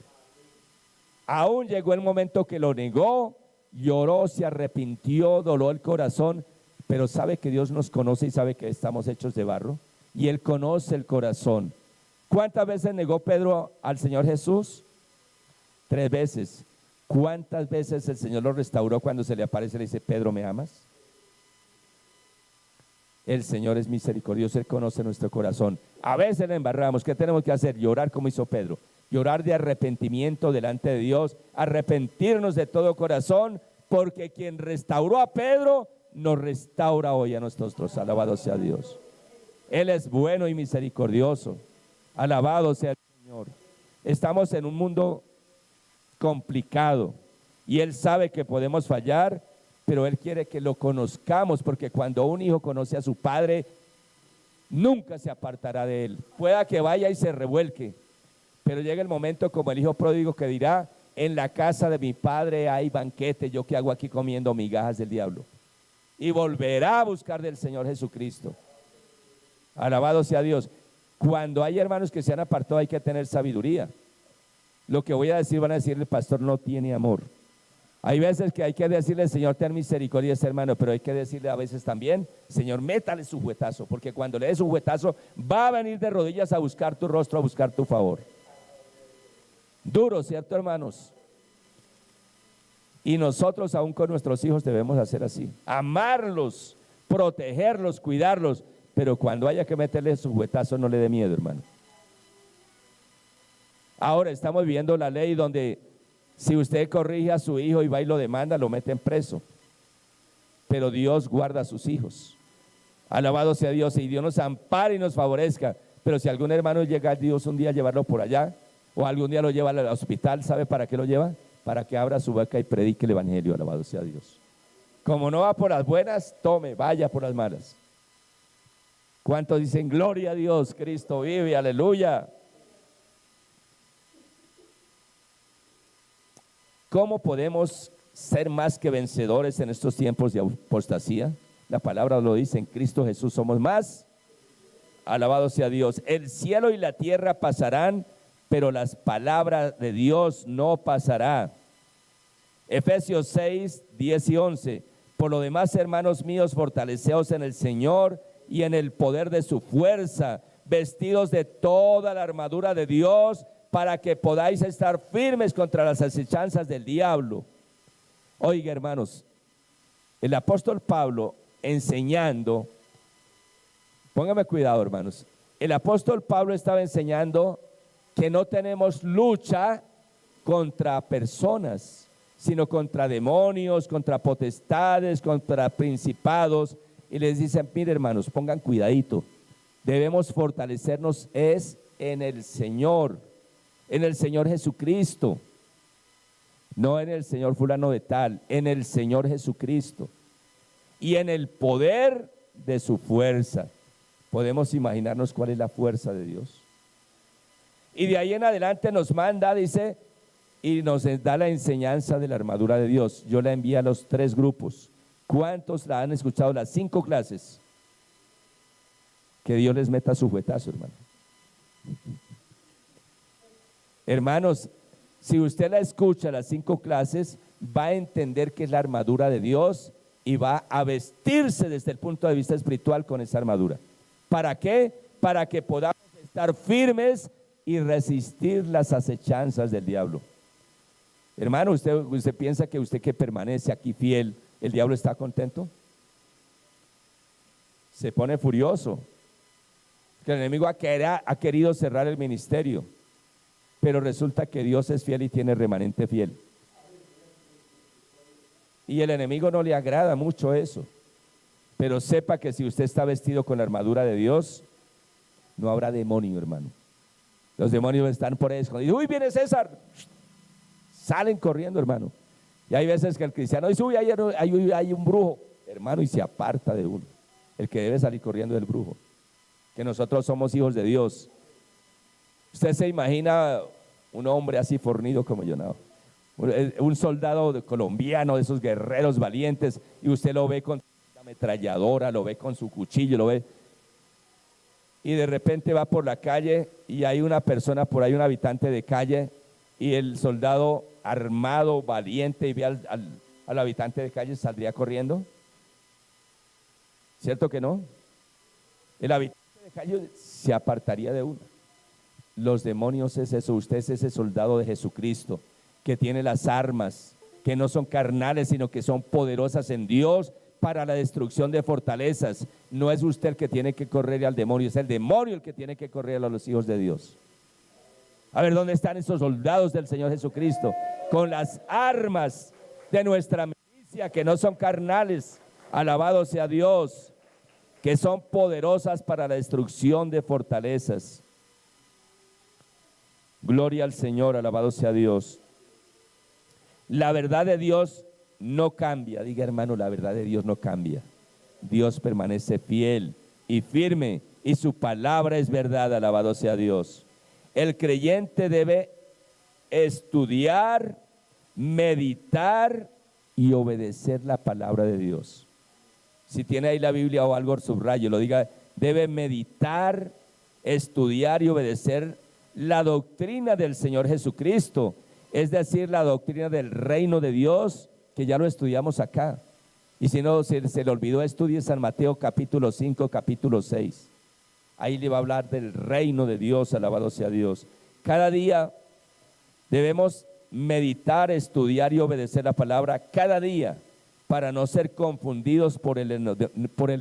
Aún llegó el momento que lo negó, lloró, se arrepintió, doló el corazón, pero sabe que Dios nos conoce y sabe que estamos hechos de barro, y Él conoce el corazón. ¿Cuántas veces negó Pedro al Señor Jesús? 3 veces. ¿Cuántas veces el Señor lo restauró cuando se le aparece y le dice, Pedro, ¿me amas? El Señor es misericordioso, Él conoce nuestro corazón. A veces le embarramos. ¿Qué tenemos que hacer? Llorar como hizo Pedro. Llorar de arrepentimiento delante de Dios, arrepentirnos de todo corazón, porque quien restauró a Pedro, nos restaura hoy a nosotros. Alabado sea Dios. Él es bueno y misericordioso. Alabado sea el Señor. Estamos en un mundo complicado y Él sabe que podemos fallar, pero Él quiere que lo conozcamos, porque cuando un hijo conoce a su padre, nunca se apartará de él. Pueda que vaya y se revuelque, pero llega el momento como el hijo pródigo que dirá, en la casa de mi padre hay banquete, ¿yo qué hago aquí comiendo migajas del diablo? Y volverá a buscar del Señor Jesucristo. Alabado sea Dios. Cuando hay hermanos que se han apartado hay que tener sabiduría. Lo que voy a decir van a decir el pastor no tiene amor. Hay veces que hay que decirle, Señor, ten misericordia de ese hermano, pero hay que decirle a veces también, Señor, métale su juetazo, porque cuando le des su juetazo va a venir de rodillas a buscar tu rostro, a buscar tu favor. Duro, ¿cierto, hermanos? Y nosotros aún con nuestros hijos debemos hacer así, amarlos, protegerlos, cuidarlos, pero cuando haya que meterle su juetazo no le dé miedo, hermano. Ahora estamos viendo la ley donde si usted corrige a su hijo y va y lo demanda, lo meten preso. Pero Dios guarda a sus hijos. Alabado sea Dios, y Dios nos ampare y nos favorezca. Pero si algún hermano llega a Dios un día a llevarlo por allá, o algún día lo lleva al hospital, ¿sabe para qué lo lleva? Para que abra su boca y predique el evangelio, alabado sea Dios. Como no va por las buenas, tome, vaya por las malas. ¿Cuántos dicen, gloria a Dios, Cristo vive, aleluya? ¿Cómo podemos ser más que vencedores en estos tiempos de apostasía? La palabra lo dice, en Cristo Jesús somos más. Alabado sea Dios. El cielo y la tierra pasarán, pero las palabras de Dios no pasarán. Efesios 6, 10 y 11. Por lo demás, hermanos míos, fortaleceos en el Señor y en el poder de su fuerza, vestidos de toda la armadura de Dios, para que podáis estar firmes contra las acechanzas del diablo. Oiga, hermanos, el apóstol Pablo enseñando, póngame cuidado, hermanos, el apóstol Pablo estaba enseñando que no tenemos lucha contra personas, sino contra demonios, contra potestades, contra principados, y les dicen, mire, hermanos, pongan cuidadito, debemos fortalecernos es en el Señor Jesucristo, no en el Señor fulano de tal, en el Señor Jesucristo y en el poder de su fuerza. Podemos imaginarnos cuál es la fuerza de Dios. Y de ahí en adelante nos manda, dice, y nos da la enseñanza de la armadura de Dios. Yo la envié a los 3 grupos. ¿Cuántos la han escuchado? Las 5 clases. Que Dios les meta su juetazo, hermano. Hermanos, si usted la escucha, las 5 clases, va a entender que es la armadura de Dios y va a vestirse desde el punto de vista espiritual con esa armadura. ¿Para qué? Para que podamos estar firmes y resistir las acechanzas del diablo. Hermano, ¿usted piensa que usted que permanece aquí fiel, el diablo está contento? Se pone furioso. Que el enemigo ha querido cerrar el ministerio. Pero resulta que Dios es fiel y tiene remanente fiel. Y el enemigo no le agrada mucho eso. Pero sepa que si usted está vestido con la armadura de Dios, no habrá demonio, hermano. Los demonios están por ahí escondidos. ¡Uy, viene César! Salen corriendo, hermano. Y hay veces que el cristiano dice, uy, hay un brujo, hermano, y se aparta de uno. El que debe salir corriendo es el brujo. Que nosotros somos hijos de Dios. Usted se imagina un hombre así fornido como yo, no. Un soldado colombiano, de esos guerreros valientes, y usted lo ve con la ametralladora, lo ve con su cuchillo, lo ve. Y de repente va por la calle y hay una persona por ahí, un habitante de calle, y el soldado armado, valiente, y ve al habitante de calle, ¿saldría corriendo? ¿Cierto que no? El habitante de calle se apartaría de uno. Los demonios es eso, usted es ese soldado de Jesucristo, que tiene las armas, que no son carnales, sino que son poderosas en Dios para la destrucción de fortalezas. No es usted el que tiene que correr al demonio, es el demonio el que tiene que correr a los hijos de Dios. A ver, ¿dónde están esos soldados del Señor Jesucristo? Con las armas de nuestra milicia, que no son carnales, alabado sea Dios, que son poderosas para la destrucción de fortalezas. Gloria al Señor, alabado sea Dios. La verdad de Dios no cambia. Diga, hermano, la verdad de Dios no cambia. Dios permanece fiel y firme, y su palabra es verdad, alabado sea Dios. El creyente debe estudiar, meditar y obedecer la palabra de Dios. Si tiene ahí la Biblia o algo, subrayo, lo diga, debe meditar estudiar y obedecer la doctrina del Señor Jesucristo, es decir, la doctrina del reino de Dios, que ya lo estudiamos acá. Y si no se le olvidó, estudie San Mateo capítulo 5, capítulo 6. Ahí le va a hablar del reino de Dios, alabado sea Dios. Cada día debemos meditar, estudiar y obedecer la palabra cada día para no ser confundidos por el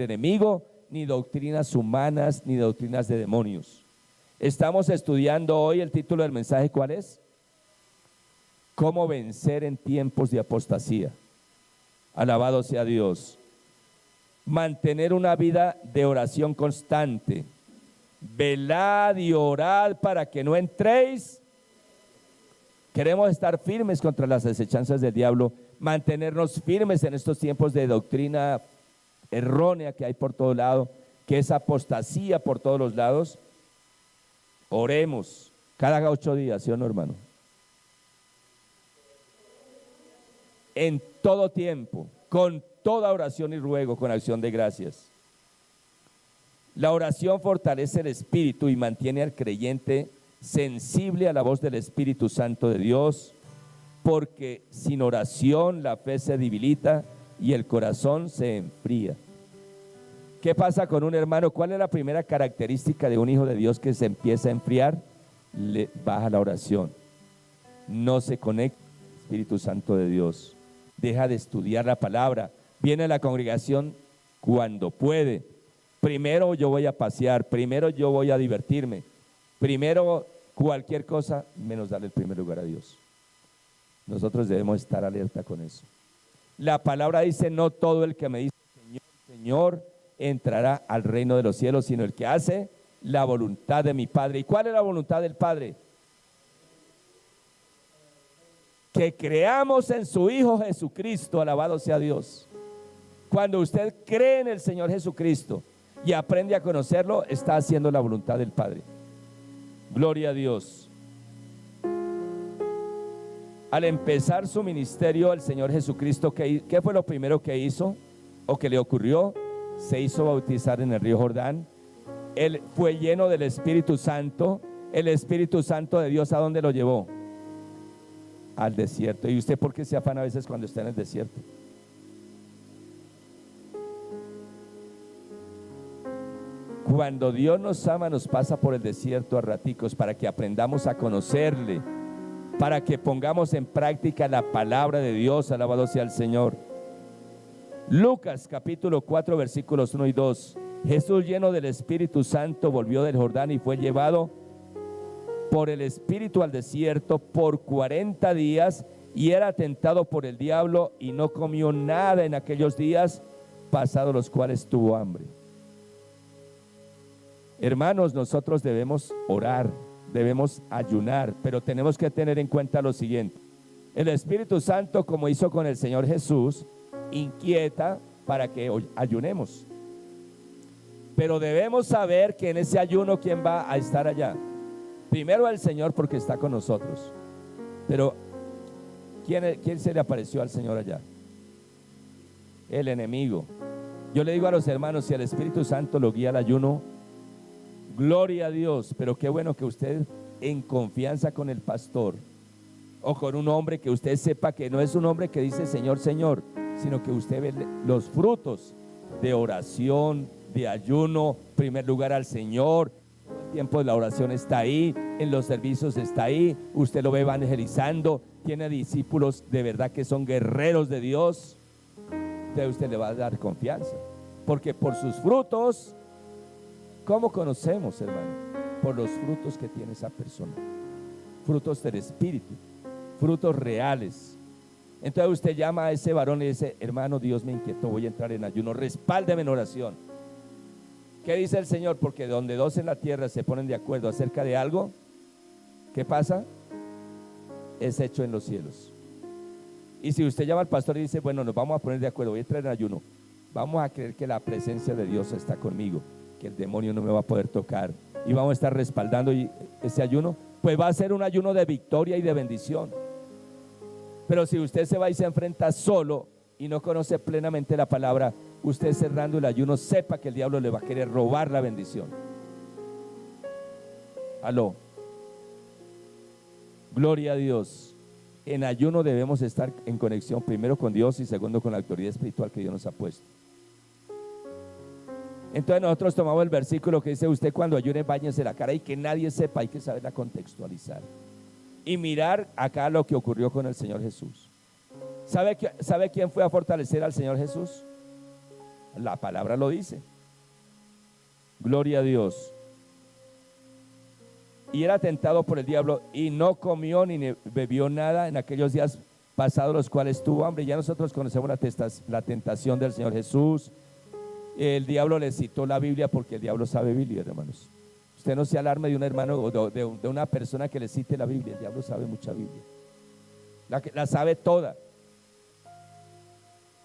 enemigo, ni doctrinas humanas, ni doctrinas de demonios. Estamos estudiando hoy el título del mensaje, ¿cuál es? ¿Cómo vencer en tiempos de apostasía? Alabado sea Dios. Mantener una vida de oración constante. Velad y orad para que no entréis. Queremos estar firmes contra las acechanzas del diablo, mantenernos firmes en estos tiempos de doctrina errónea que hay por todo lado, que es apostasía por todos los lados. Oremos cada 8 días, ¿sí o no, hermano? En todo tiempo, con toda oración y ruego, con acción de gracias. La oración fortalece el espíritu y mantiene al creyente sensible a la voz del Espíritu Santo de Dios, porque sin oración la fe se debilita y el corazón se enfría. ¿Qué pasa con un hermano? ¿Cuál es la primera característica de un hijo de Dios que se empieza a enfriar? Le baja la oración, no se conecta al Espíritu Santo de Dios, deja de estudiar la palabra, viene a la congregación cuando puede. Primero yo voy a pasear, primero yo voy a divertirme, primero cualquier cosa menos darle el primer lugar a Dios. Nosotros debemos estar alerta con eso. La palabra dice: no todo el que me dice Señor, Señor entrará al reino de los cielos, sino el que hace la voluntad de mi Padre. ¿Y cuál es la voluntad del Padre? Que creamos en su Hijo Jesucristo, alabado sea Dios. Cuando usted cree en el Señor Jesucristo y aprende a conocerlo, está haciendo la voluntad del Padre. Gloria a Dios. Al empezar su ministerio, el Señor Jesucristo, ¿qué fue lo primero que hizo o que le ocurrió? Se hizo bautizar en el río Jordán. Él fue lleno del Espíritu Santo. El Espíritu Santo de Dios, ¿a dónde lo llevó? Al desierto. ¿Y usted por qué se afana a veces cuando está en el desierto? Cuando Dios nos ama, nos pasa por el desierto a raticos para que aprendamos a conocerle, para que pongamos en práctica la palabra de Dios. Alabado sea el Señor. Lucas capítulo 4 versículos 1 y 2. Jesús, lleno del Espíritu Santo, volvió del Jordán y fue llevado por el Espíritu al desierto por 40 días y era tentado por el diablo y no comió nada en aquellos días, pasados los cuales tuvo hambre. Hermanos, nosotros debemos orar, debemos ayunar, pero tenemos que tener en cuenta lo siguiente: el Espíritu Santo, como hizo con el Señor Jesús, inquieta para que ayunemos, pero debemos saber que en ese ayuno, ¿quién va a estar allá? Primero el Señor, porque está con nosotros, pero ¿quién se le apareció al Señor allá? El enemigo. Yo le digo a los hermanos, si el Espíritu Santo lo guía al ayuno, gloria a Dios, pero qué bueno que usted, en confianza con el pastor o con un hombre, que usted sepa que no es un hombre que dice Señor, Señor, sino que usted ve los frutos de oración, de ayuno, primer lugar al Señor. El tiempo de la oración está ahí, en los servicios está ahí, usted lo ve evangelizando, tiene discípulos de verdad que son guerreros de Dios. Entonces usted le va a dar confianza, porque por sus frutos, ¿cómo conocemos, hermano? Por los frutos que tiene esa persona, frutos del Espíritu, frutos reales. Entonces usted llama a ese varón y dice: hermano, Dios me inquietó, voy a entrar en ayuno, respáldeme en oración. ¿Qué dice el Señor? Porque donde dos en la tierra se ponen de acuerdo acerca de algo, ¿qué pasa? Es hecho en los cielos. Y si usted llama al pastor y dice: bueno, nos vamos a poner de acuerdo, voy a entrar en ayuno, vamos a creer que la presencia de Dios está conmigo, que el demonio no me va a poder tocar, y vamos a estar respaldando ese ayuno, pues va a ser un ayuno de victoria y de bendición. Pero si usted se va y se enfrenta solo y no conoce plenamente la palabra, usted cerrando el ayuno, sepa que el diablo le va a querer robar la bendición. Aló. Gloria a Dios. En ayuno debemos estar en conexión primero con Dios y segundo con la autoridad espiritual que Dios nos ha puesto. Entonces nosotros tomamos el versículo que dice: usted cuando ayune báñese la cara, y que nadie sepa, hay que saberla contextualizar y mirar acá lo que ocurrió con el Señor Jesús. ¿Sabe quién fue a fortalecer al Señor Jesús? La palabra lo dice. Gloria a Dios. Y era tentado por el diablo y no comió ni bebió nada en aquellos días pasados, los cuales tuvo hambre. Ya nosotros conocemos la tentación del Señor Jesús. El diablo le citó la Biblia porque el diablo sabe Biblia, hermanos. Usted no se alarme de un hermano o de una persona que le cite la Biblia. El diablo sabe mucha Biblia. La sabe toda.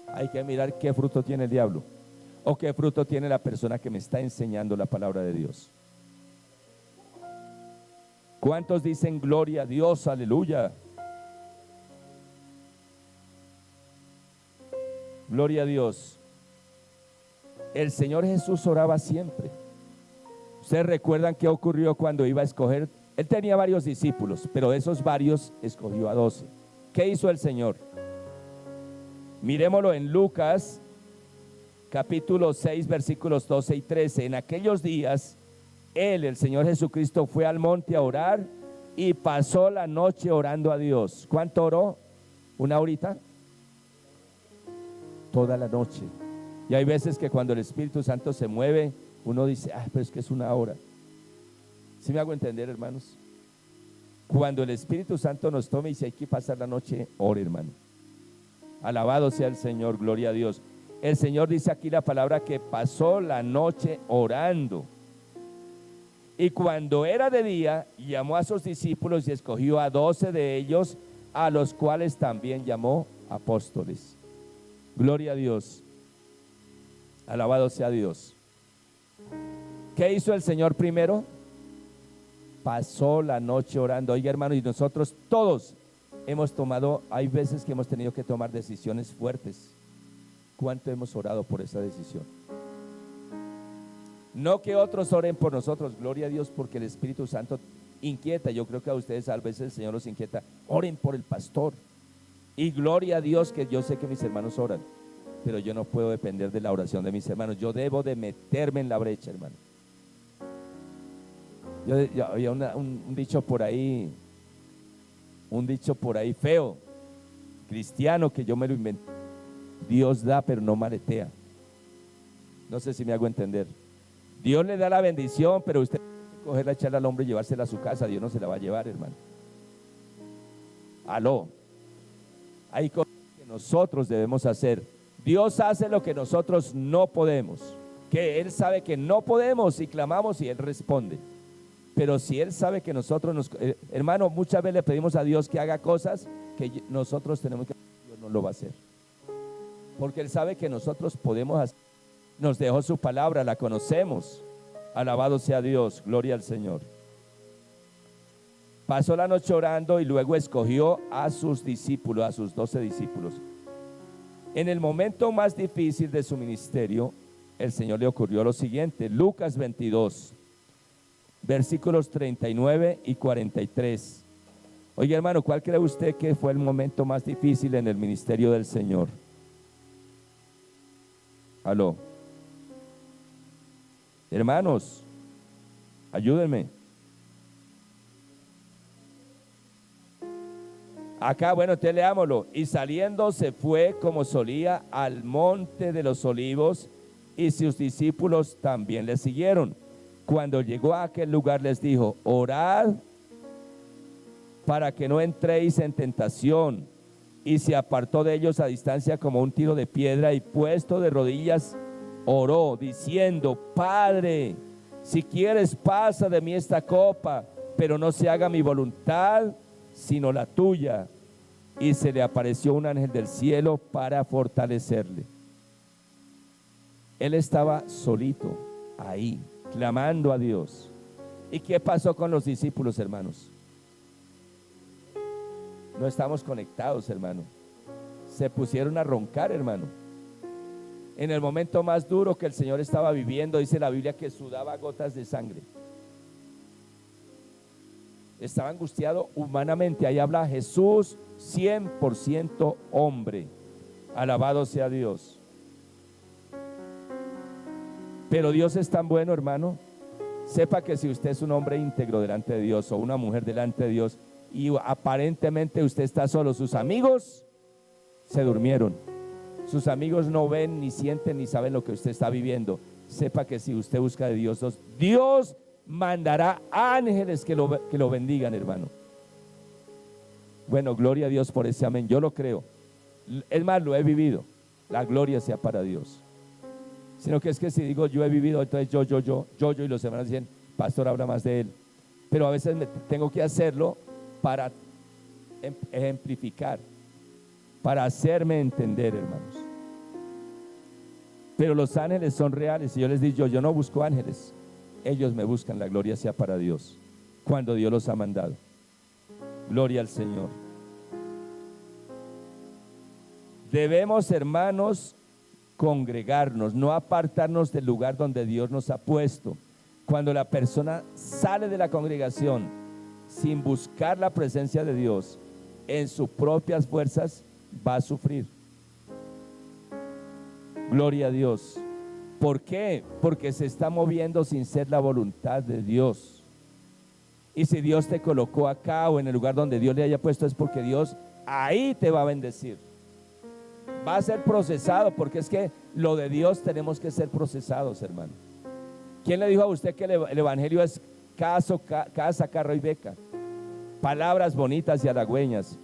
Hay que mirar qué fruto tiene el diablo o qué fruto tiene la persona que me está enseñando la palabra de Dios. ¿Cuántos dicen gloria a Dios? Aleluya. Gloria a Dios. El Señor Jesús oraba siempre. Ustedes recuerdan qué ocurrió cuando iba a escoger. Él tenía varios discípulos, pero de esos varios escogió a 12. ¿Qué hizo el Señor? Miremoslo en Lucas capítulo 6 versículos 12 y 13. En aquellos días el Señor Jesucristo fue al monte a orar y pasó la noche orando a Dios. ¿Cuánto oró? ¿Una horita? Toda la noche. Y hay veces que cuando el Espíritu Santo se mueve, uno dice: pero es que es una hora. ¿Sí me hago entender, hermanos? Cuando el Espíritu Santo nos tome y dice: hay que pasar la noche, ore, hermano. Alabado sea el Señor, gloria a Dios. El Señor dice aquí la palabra que pasó la noche orando. Y cuando era de día, llamó a sus discípulos y escogió a 12 de ellos, a los cuales también llamó apóstoles. Gloria a Dios. Alabado sea Dios. ¿Qué hizo el Señor primero? Pasó la noche orando. Oiga, hermano, y nosotros todos hemos tomado, hay veces que hemos tenido que tomar decisiones fuertes. ¿Cuánto hemos orado por esa decisión? No que otros oren por nosotros, gloria a Dios, porque el Espíritu Santo inquieta. Yo creo que a ustedes a veces el Señor los inquieta. Oren por el pastor. Y gloria a Dios que yo sé que mis hermanos oran, pero yo no puedo depender de la oración de mis hermanos. Yo debo de meterme en la brecha, hermano. Yo había un dicho por ahí, feo, cristiano, que yo me lo inventé. Dios da, pero no maletea. No sé si me hago entender. Dios le da la bendición, pero usted tiene que cogerla, echarla al hombro y llevársela a su casa. Dios no se la va a llevar, hermano. Aló. Hay cosas que nosotros debemos hacer. Dios hace lo que nosotros no podemos, que Él sabe que no podemos y clamamos y Él responde. Pero si Él sabe que nosotros hermano, muchas veces le pedimos a Dios que haga cosas que nosotros tenemos que hacer. Dios no lo va a hacer, porque Él sabe que nosotros podemos hacer. Nos dejó su palabra, la conocemos. Alabado sea Dios, gloria al Señor. Pasó la noche orando y luego escogió a sus discípulos, a sus 12 discípulos. En el momento más difícil de su ministerio, el Señor le ocurrió lo siguiente. Lucas 22, versículos 39 y 43. Oye, hermano, ¿cuál cree usted que fue el momento más difícil en el ministerio del Señor? Aló. Hermanos, ayúdenme. Acá, bueno, usted leámoslo. Y saliendo se fue como solía al monte de los olivos, y sus discípulos también le siguieron. Cuando llegó a aquel lugar les dijo: orad para que no entréis en tentación. Y se apartó de ellos a distancia como un tiro de piedra, y puesto de rodillas oró diciendo: Padre, si quieres pasa de mí esta copa, pero no se haga mi voluntad sino la tuya. Y se le apareció un ángel del cielo para fortalecerle. Él estaba solito ahí, clamando a Dios. ¿Y qué pasó con los discípulos, hermanos? No estamos conectados, hermano. Se pusieron a roncar, hermano. En el momento más duro que el Señor estaba viviendo, dice la Biblia que sudaba gotas de sangre. estaba angustiado humanamente. Ahí habla Jesús 100% hombre. Alabado sea Dios. Pero Dios es tan bueno, hermano. Sepa que si usted es un hombre íntegro delante de Dios o una mujer delante de Dios y aparentemente usted está solo, sus amigos se durmieron. Sus amigos no ven, ni sienten, ni saben lo que usted está viviendo. Sepa que si usted busca de Dios, Dios mandará ángeles que lo bendigan, hermano. Bueno, gloria a Dios por ese amén. Yo lo creo. Es más, lo he vivido. La gloria sea para Dios. Sino que es que si digo yo he vivido, entonces yo, y los hermanos dicen, pastor, habla más de él. Pero a veces tengo que hacerlo para ejemplificar, para hacerme entender, hermanos. Pero los ángeles son reales y yo les digo, yo no busco ángeles, ellos me buscan. La gloria sea para Dios cuando Dios los ha mandado. Gloria al Señor. Debemos, hermanos, congregarnos, no apartarnos del lugar donde Dios nos ha puesto. Cuando la persona sale de la congregación sin buscar la presencia de Dios en sus propias fuerzas, va a sufrir. Gloria a Dios. ¿Por qué? Porque se está moviendo sin ser la voluntad de Dios. Y si Dios te colocó acá o en el lugar donde Dios le haya puesto, es porque Dios ahí te va a bendecir. Va a ser procesado, porque es que lo de Dios tenemos que ser procesados, hermano. ¿Quién le dijo a usted que el evangelio es casa, carro y beca? Palabras bonitas y halagüeñas.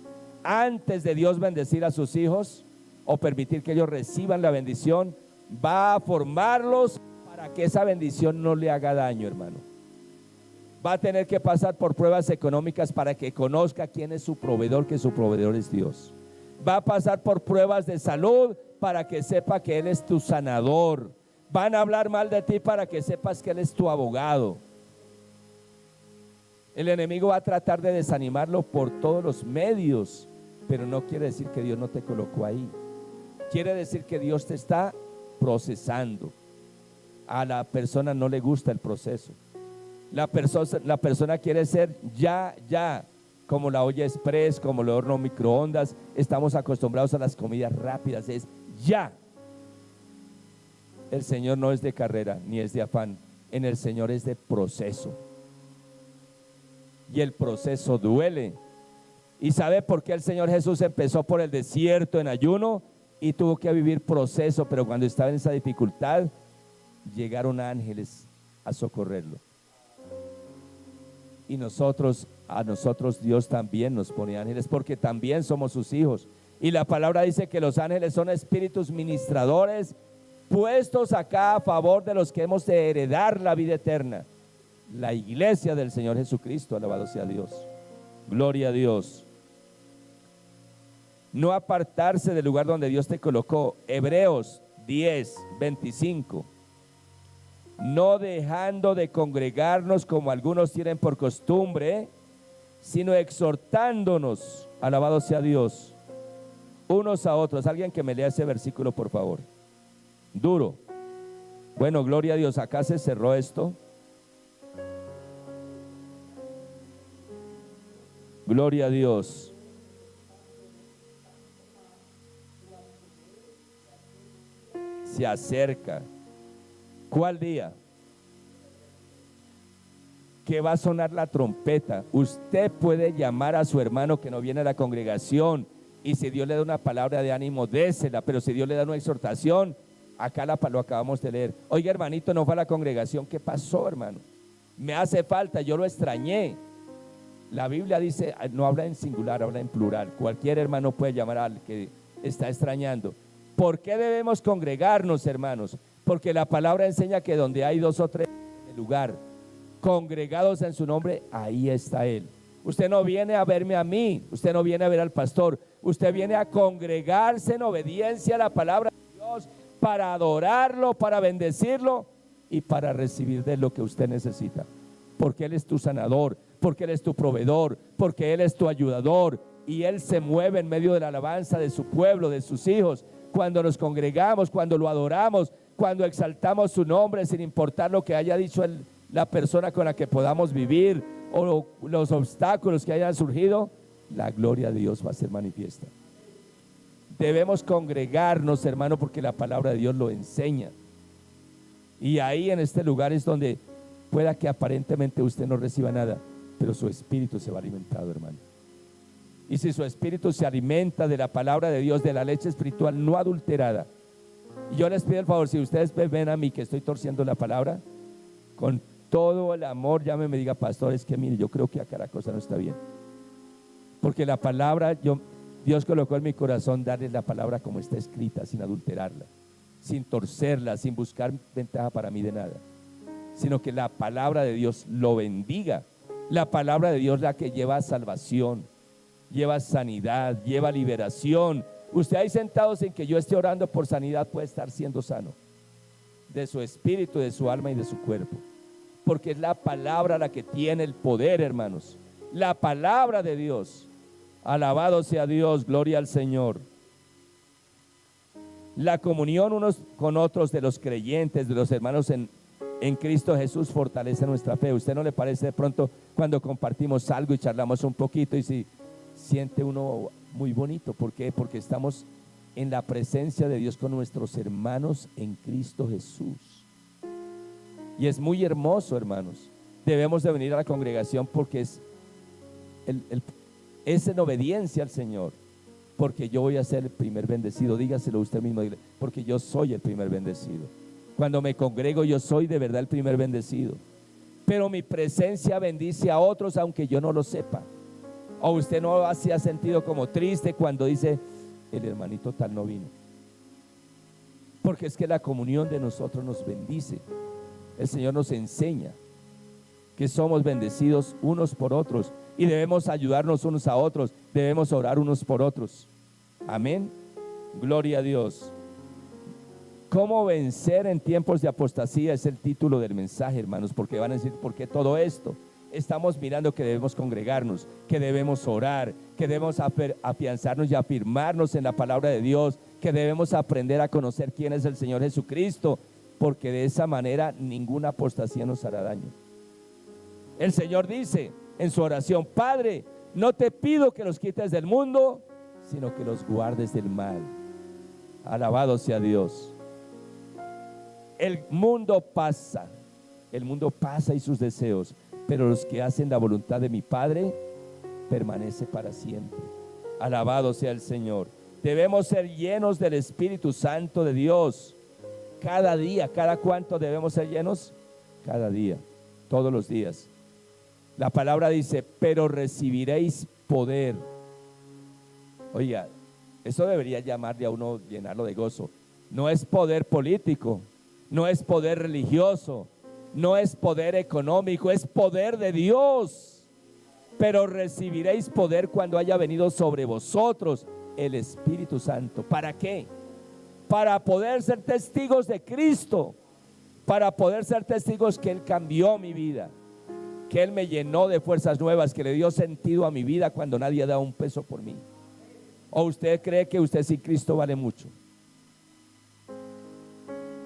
Antes de Dios bendecir a sus hijos o permitir que ellos reciban la bendición, va a formarlos para que esa bendición no le haga daño, hermano. Va a tener que pasar por pruebas económicas para que conozca quién es su proveedor, que su proveedor es Dios. Va a pasar por pruebas de salud para que sepa que Él es tu sanador. Van a hablar mal de ti para que sepas que Él es tu abogado. El enemigo va a tratar de desanimarlo por todos los medios, pero no quiere decir que Dios no te colocó ahí. Quiere decir que Dios te está procesando. A la persona no le gusta el proceso. La persona quiere ser ya, como la olla express, como el horno microondas. Estamos acostumbrados a las comidas rápidas, es ya. El Señor no es de carrera, ni es de afán. En el Señor es de proceso. Y el proceso duele. ¿Y sabe por qué el Señor Jesús empezó por el desierto en ayuno y tuvo que vivir proceso? Pero cuando estaba en esa dificultad, llegaron ángeles a socorrerlo. Y a nosotros Dios también nos pone ángeles, porque también somos sus hijos. Y la palabra dice que los ángeles son espíritus ministradores puestos acá a favor de los que hemos de heredar la vida eterna. La iglesia del Señor Jesucristo, alabado sea Dios. Gloria a Dios. No apartarse del lugar donde Dios te colocó. Hebreos 10:25. No dejando de congregarnos como algunos tienen por costumbre, sino exhortándonos, alabado sea Dios, unos a otros. Alguien que me lea ese versículo, por favor. Duro. Bueno, gloria a Dios. Acá se cerró esto. Gloria a Dios. Se acerca. ¿Cuál día? Que va a sonar la trompeta. Usted puede llamar a su hermano que no viene a la congregación, y si Dios le da una palabra de ánimo, désela. Pero si Dios le da una exhortación, acá lo acabamos de leer. Oiga, hermanito, no fue a la congregación. ¿Qué pasó, hermano? Me hace falta, yo lo extrañé. La Biblia dice, no habla en singular, habla en plural. Cualquier hermano puede llamar al que está extrañando. ¿Por qué debemos congregarnos, hermanos? Porque la palabra enseña que donde hay 2 o 3 en el lugar, congregados en su nombre, ahí está Él. Usted no viene a verme a mí, usted no viene a ver al pastor, usted viene a congregarse en obediencia a la palabra de Dios, para adorarlo, para bendecirlo y para recibir de lo que usted necesita. Porque Él es tu sanador, porque Él es tu proveedor, porque Él es tu ayudador, y Él se mueve en medio de la alabanza de su pueblo, de sus hijos. Cuando nos congregamos, cuando lo adoramos, cuando exaltamos su nombre, sin importar lo que haya dicho la persona con la que podamos vivir o los obstáculos que hayan surgido, la gloria de Dios va a ser manifiesta. Debemos congregarnos, hermano, porque la palabra de Dios lo enseña. Y ahí en este lugar es donde pueda que aparentemente usted no reciba nada, pero su espíritu se va alimentado, hermano. Y si su espíritu se alimenta de la palabra de Dios, de la leche espiritual no adulterada, y yo les pido el favor, si ustedes ven a mí que estoy torciendo la palabra, con todo el amor, llame y me diga, pastor, es que mire, yo creo que acá la cosa no está bien. Porque la palabra, Dios colocó en mi corazón darles la palabra como está escrita, sin adulterarla, sin torcerla, sin buscar ventaja para mí de nada, sino que la palabra de Dios lo bendiga. La palabra de Dios la que lleva salvación, lleva sanidad, lleva liberación. Usted ahí sentado sin que yo esté orando por sanidad puede estar siendo sano de su espíritu, de su alma y de su cuerpo, porque es la palabra la que tiene el poder, hermanos. La palabra de Dios. Alabado sea Dios, gloria al Señor. La comunión unos con otros de los creyentes, de los hermanos en Cristo Jesús, fortalece nuestra fe. ¿Usted no le parece de pronto cuando compartimos algo y charlamos un poquito y si siente uno muy bonito? ¿Por qué? Porque estamos en la presencia de Dios con nuestros hermanos en Cristo Jesús. Y es muy hermoso, hermanos. Debemos de venir a la congregación porque es en obediencia al Señor. Porque yo voy a ser el primer bendecido. Dígaselo usted mismo, porque yo soy el primer bendecido. Cuando me congrego yo soy de verdad el primer bendecido. Pero mi presencia bendice a otros aunque yo no lo sepa. O usted no se ha sentido como triste cuando dice, el hermanito tal no vino. Porque es que la comunión de nosotros nos bendice. El Señor nos enseña que somos bendecidos unos por otros y debemos ayudarnos unos a otros, debemos orar unos por otros. Amén. Gloria a Dios. ¿Cómo vencer en tiempos de apostasía? Es el título del mensaje, hermanos, porque van a decir, ¿por qué todo esto? Estamos mirando que debemos congregarnos, que debemos orar, que debemos afianzarnos y afirmarnos en la palabra de Dios, que debemos aprender a conocer quién es el Señor Jesucristo, porque de esa manera ninguna apostasía nos hará daño. El Señor dice en su oración, Padre, no te pido que los quites del mundo, sino que los guardes del mal. Alabado sea Dios. El mundo pasa y sus deseos, pero los que hacen la voluntad de mi Padre permanece para siempre. Alabado sea el Señor. Debemos ser llenos del Espíritu Santo de Dios cada día. ¿Cada cuánto debemos ser llenos? Cada día, todos los días. La palabra dice, pero recibiréis poder. Oiga, eso debería llamarle a uno, llenarlo de gozo. No es poder político, no es poder religioso, no es poder económico, es poder de Dios. Pero recibiréis poder cuando haya venido sobre vosotros el Espíritu Santo. ¿Para qué? Para poder ser testigos de Cristo, para poder ser testigos que Él cambió mi vida, que Él me llenó de fuerzas nuevas, que le dio sentido a mi vida cuando nadie da un peso por mí. ¿O usted cree que usted sin Cristo vale mucho?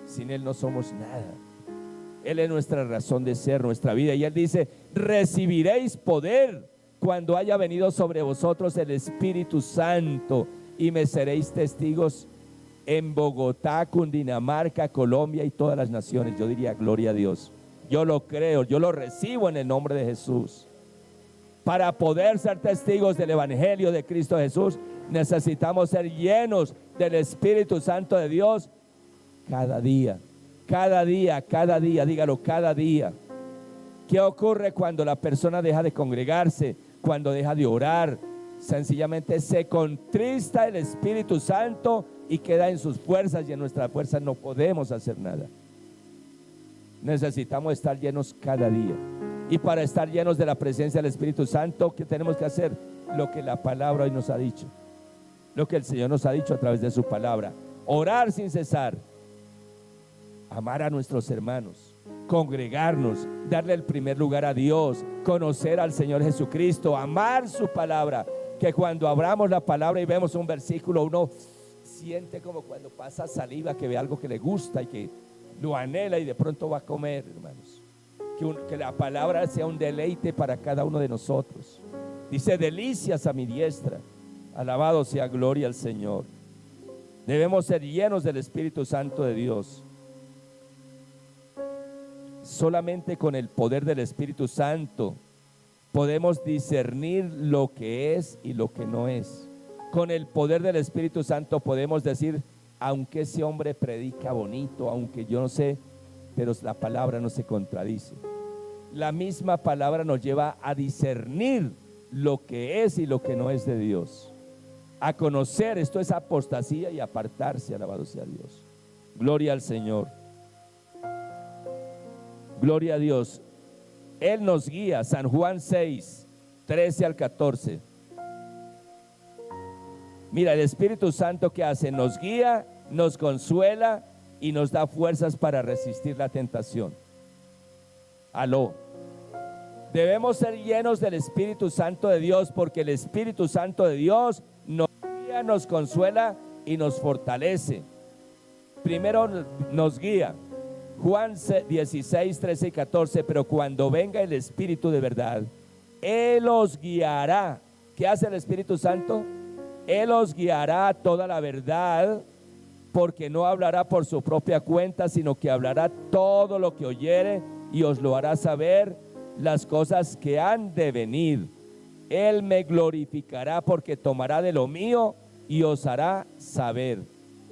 Sin Él no somos nada. Él es nuestra razón de ser, nuestra vida. Y Él dice, recibiréis poder cuando haya venido sobre vosotros el Espíritu Santo y me seréis testigos en Bogotá, Cundinamarca, Colombia y todas las naciones. Yo diría, gloria a Dios. Yo lo creo, yo lo recibo en el nombre de Jesús. Para poder ser testigos del Evangelio de Cristo Jesús, necesitamos ser llenos del Espíritu Santo de Dios cada día, cada día, cada día, dígalo, cada día. ¿Qué ocurre cuando la persona deja de congregarse, cuando deja de orar? Sencillamente se contrista el Espíritu Santo y queda en sus fuerzas, y en nuestras fuerzas no podemos hacer nada. Necesitamos estar llenos cada día. Y para estar llenos de la presencia del Espíritu Santo, ¿qué tenemos que hacer? Lo que la palabra hoy nos ha dicho, lo que el Señor nos ha dicho a través de su palabra. Orar sin cesar, amar a nuestros hermanos, congregarnos, darle el primer lugar a Dios, conocer al Señor Jesucristo, amar su palabra, que cuando abramos la palabra y vemos un versículo, uno siente como cuando pasa saliva, que ve algo que le gusta y que lo anhela y de pronto va a comer, hermanos. que la palabra sea un deleite para cada uno de nosotros. Dice, delicias a mi diestra. Alabado sea, gloria al Señor. Debemos ser llenos del Espíritu Santo de Dios. Solamente con el poder del Espíritu Santo podemos discernir lo que es y lo que no es. Con el poder del Espíritu Santo podemos decir, aunque ese hombre predica bonito, aunque yo no sé, pero la palabra no se contradice. La misma palabra nos lleva a discernir lo que es y lo que no es de Dios. A conocer, esto es apostasía y apartarse, alabado sea Dios. Gloria al Señor. Gloria a Dios. Él nos guía, San Juan 6, 13 al 14. Mira, el Espíritu Santo, ¿qué hace? Nos guía, nos consuela y nos da fuerzas para resistir la tentación. Aló. Debemos ser llenos del Espíritu Santo de Dios, porque el Espíritu Santo de Dios nos guía, nos consuela y nos fortalece. Primero nos guía. Juan 16, 13 y 14, pero cuando venga el Espíritu de verdad, Él os guiará. ¿Qué hace el Espíritu Santo? Él os guiará a toda la verdad, porque no hablará por su propia cuenta, sino que hablará todo lo que oyere y os lo hará saber las cosas que han de venir. Él me glorificará, porque tomará de lo mío y os hará saber.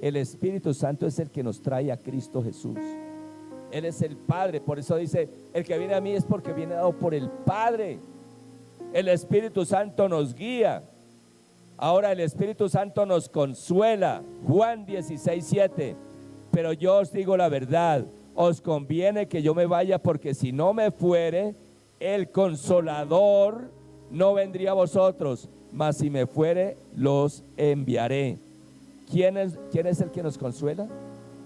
El Espíritu Santo es el que nos trae a Cristo Jesús. Él es el Padre, por eso dice, el que viene a mí es porque viene dado por el Padre. El Espíritu Santo nos guía. Ahora el Espíritu Santo nos consuela. Juan 16, 7. Pero yo os digo la verdad, os conviene que yo me vaya, porque si no me fuere, el Consolador no vendría a vosotros, mas si me fuere, los enviaré. ¿Quién es el que nos consuela?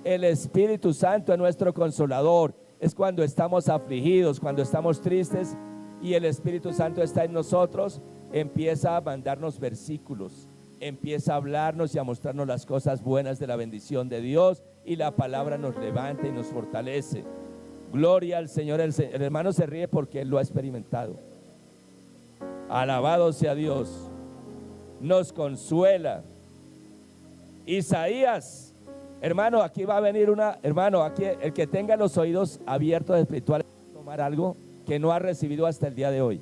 El Espíritu Santo es nuestro consolador. Es cuando estamos afligidos, cuando estamos tristes y el Espíritu Santo está en nosotros, empieza a mandarnos versículos, empieza a hablarnos y a mostrarnos las cosas buenas de la bendición de Dios, y la palabra nos levanta y nos fortalece. Gloria al Señor. El hermano se ríe porque él lo ha experimentado. Alabado sea Dios. Nos consuela. Isaías, hermano, aquí va a venir hermano, aquí el que tenga los oídos abiertos espirituales, tomar algo que no ha recibido hasta el día de hoy.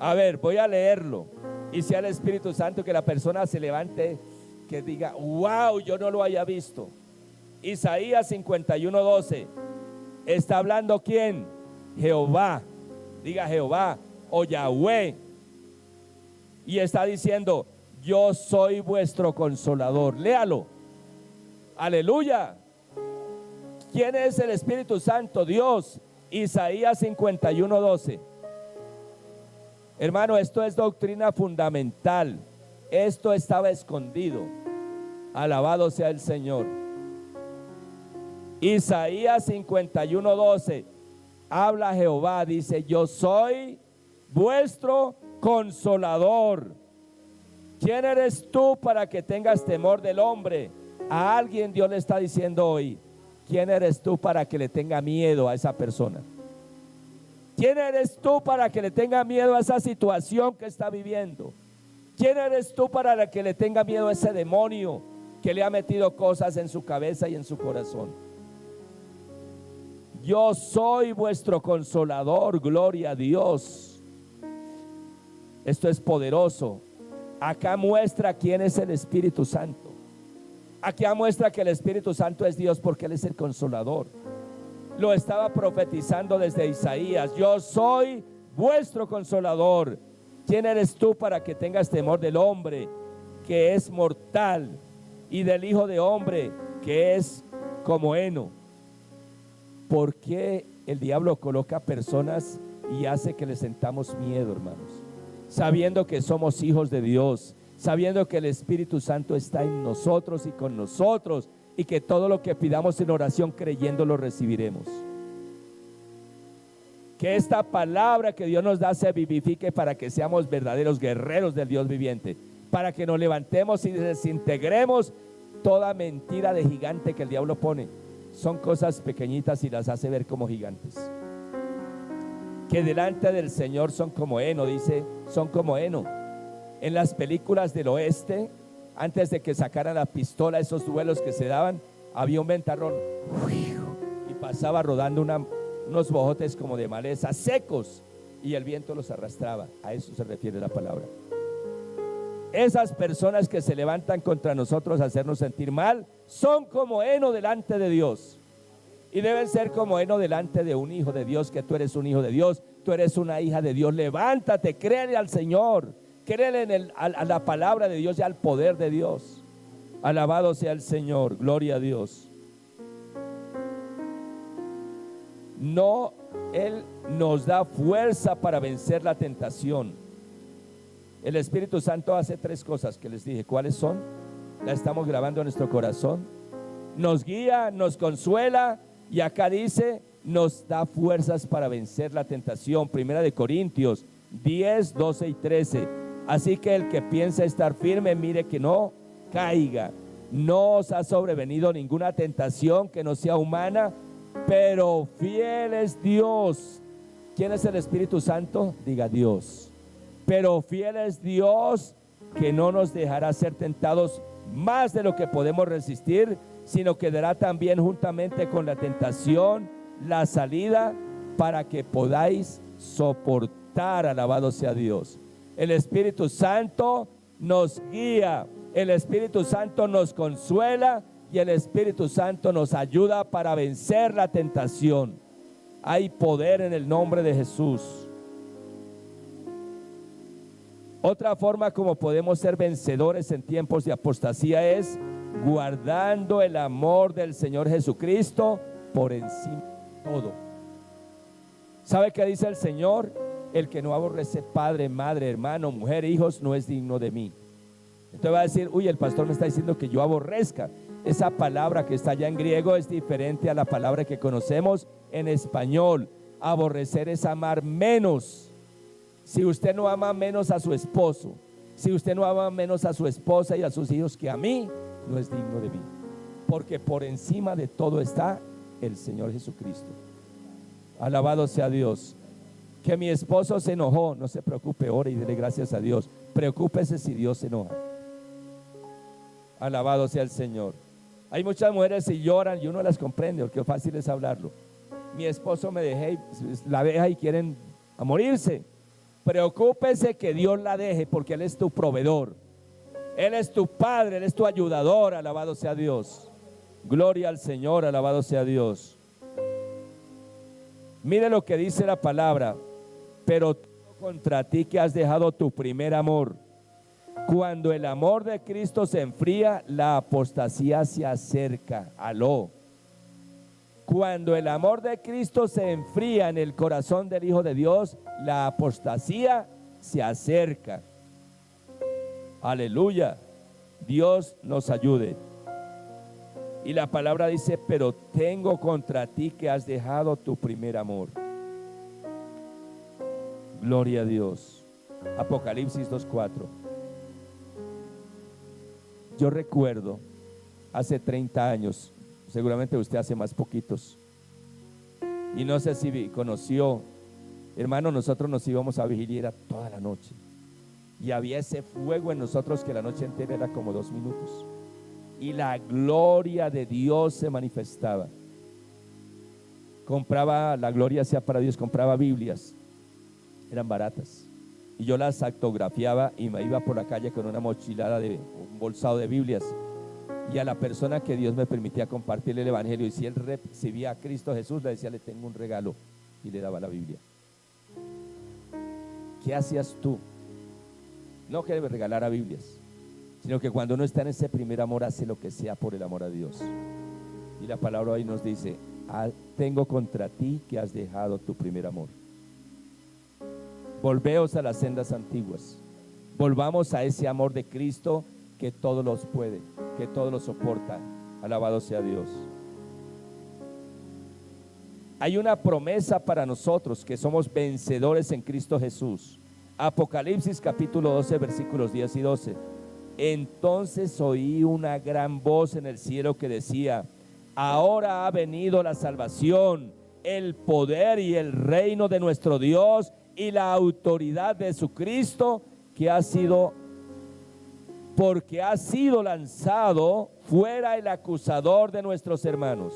A ver, voy a leerlo, y sea el Espíritu Santo que la persona se levante, que diga, wow, yo no lo haya visto. Isaías 51:12. Está hablando ¿quién? Jehová. Diga Jehová o Yahweh. Y está diciendo, yo soy vuestro consolador. Léalo. Aleluya. ¿Quién es el Espíritu Santo? Dios. Isaías 51:12. Hermano, esto es doctrina fundamental. Esto estaba escondido. Alabado sea el Señor. Isaías 51:12. Habla Jehová, dice, yo soy vuestro consolador. ¿Quién eres tú para que tengas temor del hombre? A alguien Dios le está diciendo hoy, ¿quién eres tú para que le tenga miedo a esa persona? ¿Quién eres tú para que le tenga miedo a esa situación que está viviendo? ¿Quién eres tú para que le tenga miedo a ese demonio que le ha metido cosas en su cabeza y en su corazón? Yo soy vuestro consolador, gloria a Dios. Esto es poderoso. Acá muestra quién es el Espíritu Santo. Acá muestra que el Espíritu Santo es Dios, porque Él es el consolador. Lo estaba profetizando desde Isaías. Yo soy vuestro consolador. ¿Quién eres tú para que tengas temor del hombre que es mortal, y del hijo de hombre que es como heno? ¿Por qué el diablo coloca personas y hace que les sentamos miedo, hermanos? Sabiendo que somos hijos de Dios, sabiendo que el Espíritu Santo está en nosotros y con nosotros, y que todo lo que pidamos en oración creyendo lo recibiremos. Que esta palabra que Dios nos da se vivifique para que seamos verdaderos guerreros del Dios viviente, para que nos levantemos y desintegremos toda mentira de gigante que el diablo pone son cosas pequeñitas y las hace ver como gigantes. Que delante del Señor son como heno, dice, son como heno. En las películas del oeste, antes de que sacaran la pistola, esos duelos que se daban, había un ventarrón y pasaba rodando unos bojotes como de maleza secos y el viento los arrastraba. A eso se refiere la palabra. Esas personas que se levantan contra nosotros a hacernos sentir mal son como heno delante de Dios. Y deben ser como heno delante de un hijo de Dios, que tú eres un hijo de Dios, tú eres una hija de Dios. Levántate, créele al Señor, créele a la palabra de Dios y al poder de Dios. Alabado sea el Señor, gloria a Dios. No, Él nos da fuerza para vencer la tentación. El Espíritu Santo hace 3 cosas que les dije. ¿Cuáles son? La estamos grabando en nuestro corazón. Nos guía, nos consuela y acá dice, nos da fuerzas para vencer la tentación. Primera de Corintios 10, 12 y 13. Así que el que piensa estar firme, mire que no caiga. No os ha sobrevenido ninguna tentación que no sea humana, pero fiel es Dios. ¿Quién es el Espíritu Santo? Diga Dios. Pero fiel es Dios, que no nos dejará ser tentados más de lo que podemos resistir, sino que dará también juntamente con la tentación la salida para que podáis soportar. Alabado sea Dios. El Espíritu Santo nos guía, el Espíritu Santo nos consuela y el Espíritu Santo nos ayuda para vencer la tentación. Hay poder en el nombre de Jesús. Otra forma como podemos ser vencedores en tiempos de apostasía es guardando el amor del Señor Jesucristo por encima de todo. ¿Sabe qué dice el Señor? El que no aborrece padre, madre, hermano, mujer, hijos, no es digno de mí. Entonces va a decir, uy, el pastor me está diciendo que yo aborrezca. Esa palabra que está allá en griego es diferente a la palabra que conocemos en español. Aborrecer es amar menos. Si usted no ama menos a su esposo, si usted no ama menos a su esposa y a sus hijos que a mí, no es digno de mí. Porque por encima de todo está el Señor Jesucristo. Alabado sea Dios. Que mi esposo se enojó, no se preocupe, ore y dele gracias a Dios. Preocúpese si Dios se enoja. Alabado sea el Señor. Hay muchas mujeres que lloran y uno las comprende, porque fácil es hablarlo. Mi esposo me dejé, la deja y quieren a morirse. Preocúpese que Dios la deje, porque Él es tu proveedor. Él es tu Padre, Él es tu ayudador. Alabado sea Dios. Gloria al Señor, alabado sea Dios. Mire lo que dice la palabra. Pero contra ti que has dejado tu primer amor. Cuando el amor de Cristo se enfría, la apostasía se acerca. Aló. Cuando el amor de Cristo se enfría en el corazón del Hijo de Dios, la apostasía se acerca. Aleluya. Dios nos ayude. Y la palabra dice, pero tengo contra ti que has dejado tu primer amor. Gloria a Dios. Apocalipsis 2:4. Yo recuerdo hace 30 años, seguramente usted hace más poquitos, y no sé si conoció, hermano, nosotros nos íbamos a vigilar toda la noche y había ese fuego en nosotros que la noche entera era como 2 minutos y la gloria de Dios se manifestaba. Compraba, la gloria sea para Dios, compraba Biblias, eran baratas, y yo las actografiaba y me iba por la calle con una mochilada de un bolsado de Biblias. Y a la persona que Dios me permitía compartirle el evangelio, y si él recibía a Cristo Jesús, le decía, le tengo un regalo, y le daba la Biblia. ¿Qué hacías tú? No que debe regalar a Biblias, sino que cuando uno está en ese primer amor, hace lo que sea por el amor a Dios. Y la palabra hoy nos dice, tengo contra ti que has dejado tu primer amor. Volveos a las sendas antiguas. Volvamos a ese amor de Cristo que todo los puede, que todo lo soporta. Alabado sea Dios. Hay una promesa para nosotros que somos vencedores en Cristo Jesús. Apocalipsis capítulo 12 versículos 10 y 12. Entonces oí una gran voz en el cielo que decía, Ahora ha venido la salvación, el poder y el reino de nuestro Dios y la autoridad de Jesucristo, porque ha sido lanzado fuera el acusador de nuestros hermanos,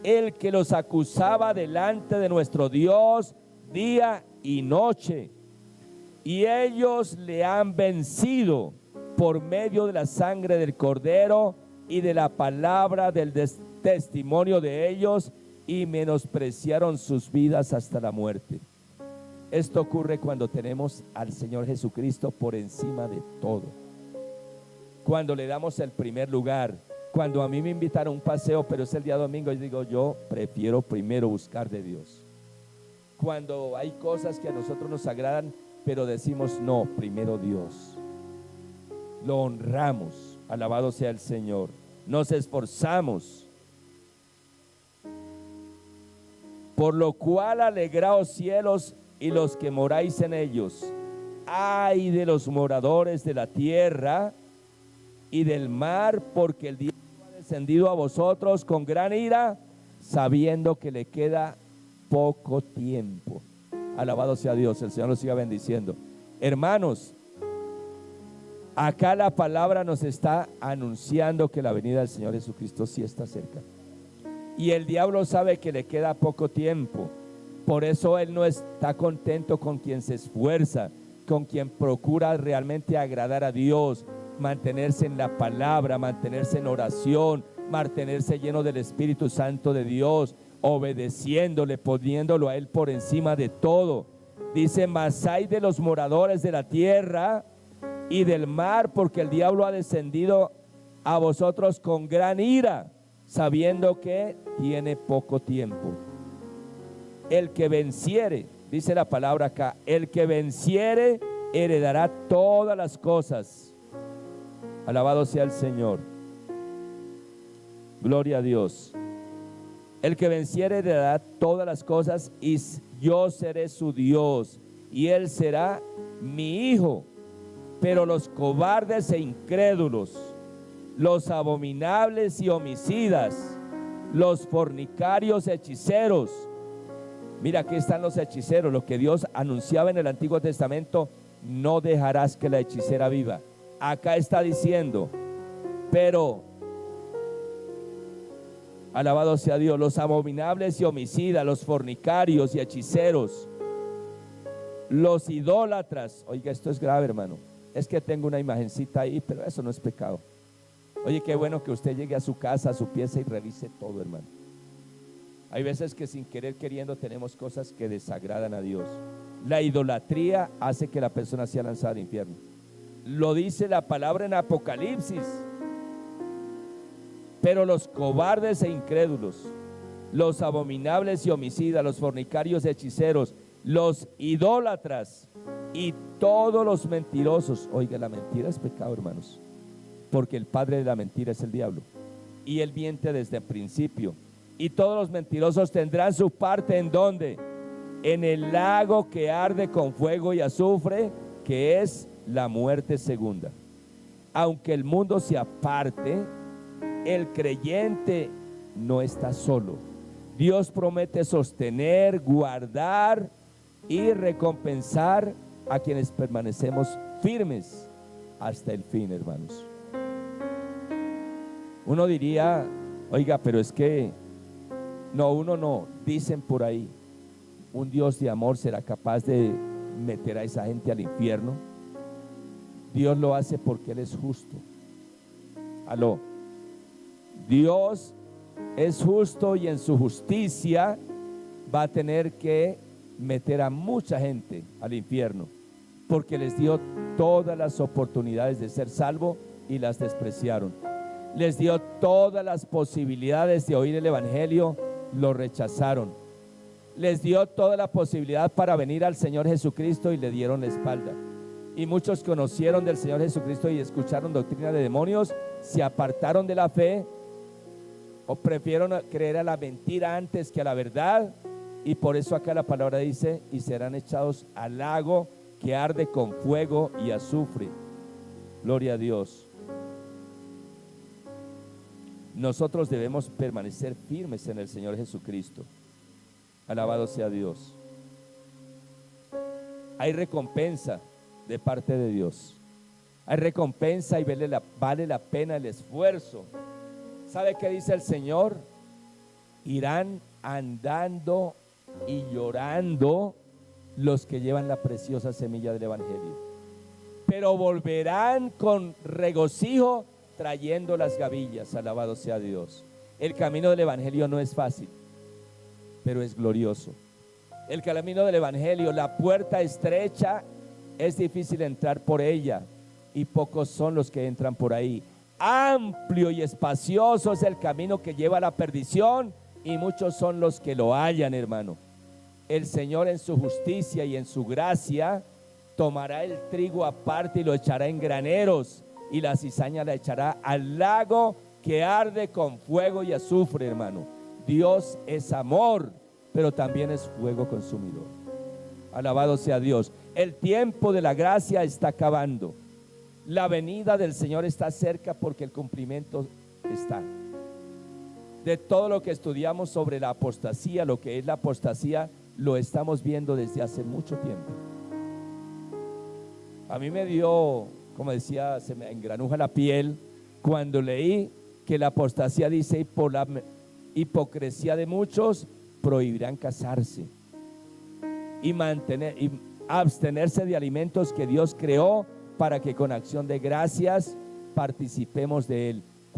el que los acusaba delante de nuestro Dios día y noche. Y ellos le han vencido por medio de la sangre del Cordero y de la palabra del testimonio de ellos, y menospreciaron sus vidas hasta la muerte. Esto ocurre cuando tenemos al Señor Jesucristo por encima de todo. Cuando le damos el primer lugar. Cuando a mí me invitan a un paseo, pero es el día domingo, yo digo, yo prefiero primero buscar de Dios. Cuando hay cosas que a nosotros nos agradan, pero decimos, no, primero Dios. Lo honramos, alabado sea el Señor. Nos esforzamos. Por lo cual alegraos cielos y los que moráis en ellos. Ay de los moradores de la tierra y del mar, porque el diablo ha descendido a vosotros con gran ira, sabiendo que le queda poco tiempo. Alabado sea Dios, el Señor los siga bendiciendo. Hermanos, acá la palabra nos está anunciando que la venida del Señor Jesucristo sí está cerca. Y el diablo sabe que le queda poco tiempo. Por eso él no está contento con quien se esfuerza, con quien procura realmente agradar a Dios, mantenerse en la palabra, mantenerse en oración, mantenerse lleno del Espíritu Santo de Dios, obedeciéndole, poniéndolo a Él por encima de todo. Dice, mas hay de los moradores de la tierra y del mar, porque el diablo ha descendido a vosotros con gran ira, sabiendo que tiene poco tiempo. El que venciere, dice la palabra acá, el que venciere heredará todas las cosas. Alabado sea el Señor. Gloria a Dios. El que venciere heredará todas las cosas, y yo seré su Dios, y él será mi hijo. Pero los cobardes e incrédulos, los abominables y homicidas, los fornicarios, hechiceros. Mira, aquí están los hechiceros, lo que Dios anunciaba en el Antiguo Testamento: no dejarás que la hechicera viva. Acá está diciendo, pero, alabado sea Dios, los abominables y homicidas, los fornicarios y hechiceros, los idólatras. Oiga, esto es grave, hermano. Es que tengo una imagencita ahí, pero eso no es pecado. Oye, qué bueno que usted llegue a su casa, a su pieza, y revise todo, hermano. Hay veces que sin querer queriendo tenemos cosas que desagradan a Dios. La idolatría hace que la persona sea lanzada al infierno. Lo dice la palabra en Apocalipsis. Pero los cobardes e incrédulos, los abominables y homicidas, los fornicarios, hechiceros, los idólatras y todos los mentirosos. Oiga, la mentira es pecado, hermanos, porque el padre de la mentira es el diablo, y él miente desde el principio. Y todos los mentirosos tendrán su parte, ¿en dónde? En el lago que arde con fuego y azufre, que es la muerte segunda. Aunque el mundo se aparte, el creyente no está solo. Dios promete sostener, guardar y recompensar a quienes permanecemos firmes hasta el fin, hermanos. Uno diría, oiga, pero es que uno no, dicen por ahí, un Dios de amor será capaz de meter a esa gente al infierno. Dios lo hace porque Él es justo. Aló. Dios es justo, y en su justicia va a tener que meter a mucha gente al infierno, porque les dio todas las oportunidades de ser salvo y las despreciaron. Les dio todas las posibilidades de oír el evangelio, lo rechazaron. Les dio toda la posibilidad para venir al Señor Jesucristo y le dieron la espalda. Y muchos conocieron del Señor Jesucristo y escucharon doctrina de demonios, se apartaron de la fe, o prefirieron creer a la mentira antes que a la verdad. Y por eso acá la palabra dice, y serán echados al lago que arde con fuego y azufre. Gloria a Dios. nosotros debemos permanecer firmes en el Señor Jesucristo. Alabado sea Dios. Hay recompensa de parte de Dios. Hay recompensa y vale la pena el esfuerzo. ¿Sabe qué dice el Señor? Irán andando y llorando los que llevan la preciosa semilla del Evangelio, pero volverán con regocijo trayendo las gavillas. Alabado sea Dios. El camino del Evangelio no es fácil, pero es glorioso. El camino del Evangelio, la puerta estrecha, es difícil entrar por ella y pocos son los que entran por ahí. Amplio y espacioso es el camino que lleva a la perdición y muchos son los que lo hallan, hermano. El Señor en su justicia y en su gracia tomará el trigo aparte y lo echará en graneros, y la cizaña la echará al lago que arde con fuego y azufre, hermano. Dios es amor, pero también es fuego consumidor. Alabado sea Dios. El tiempo de la gracia está acabando. La venida del Señor está cerca porque el cumplimiento está. De todo lo que estudiamos sobre la apostasía, lo que es la apostasía, lo estamos viendo desde hace mucho tiempo. A mí me dio, como decía, se me engranuja la piel cuando leí que la apostasía dice: y por la hipocresía de muchos prohibirán casarse y abstenerse de alimentos que Dios creó para que con acción de gracias participemos de él.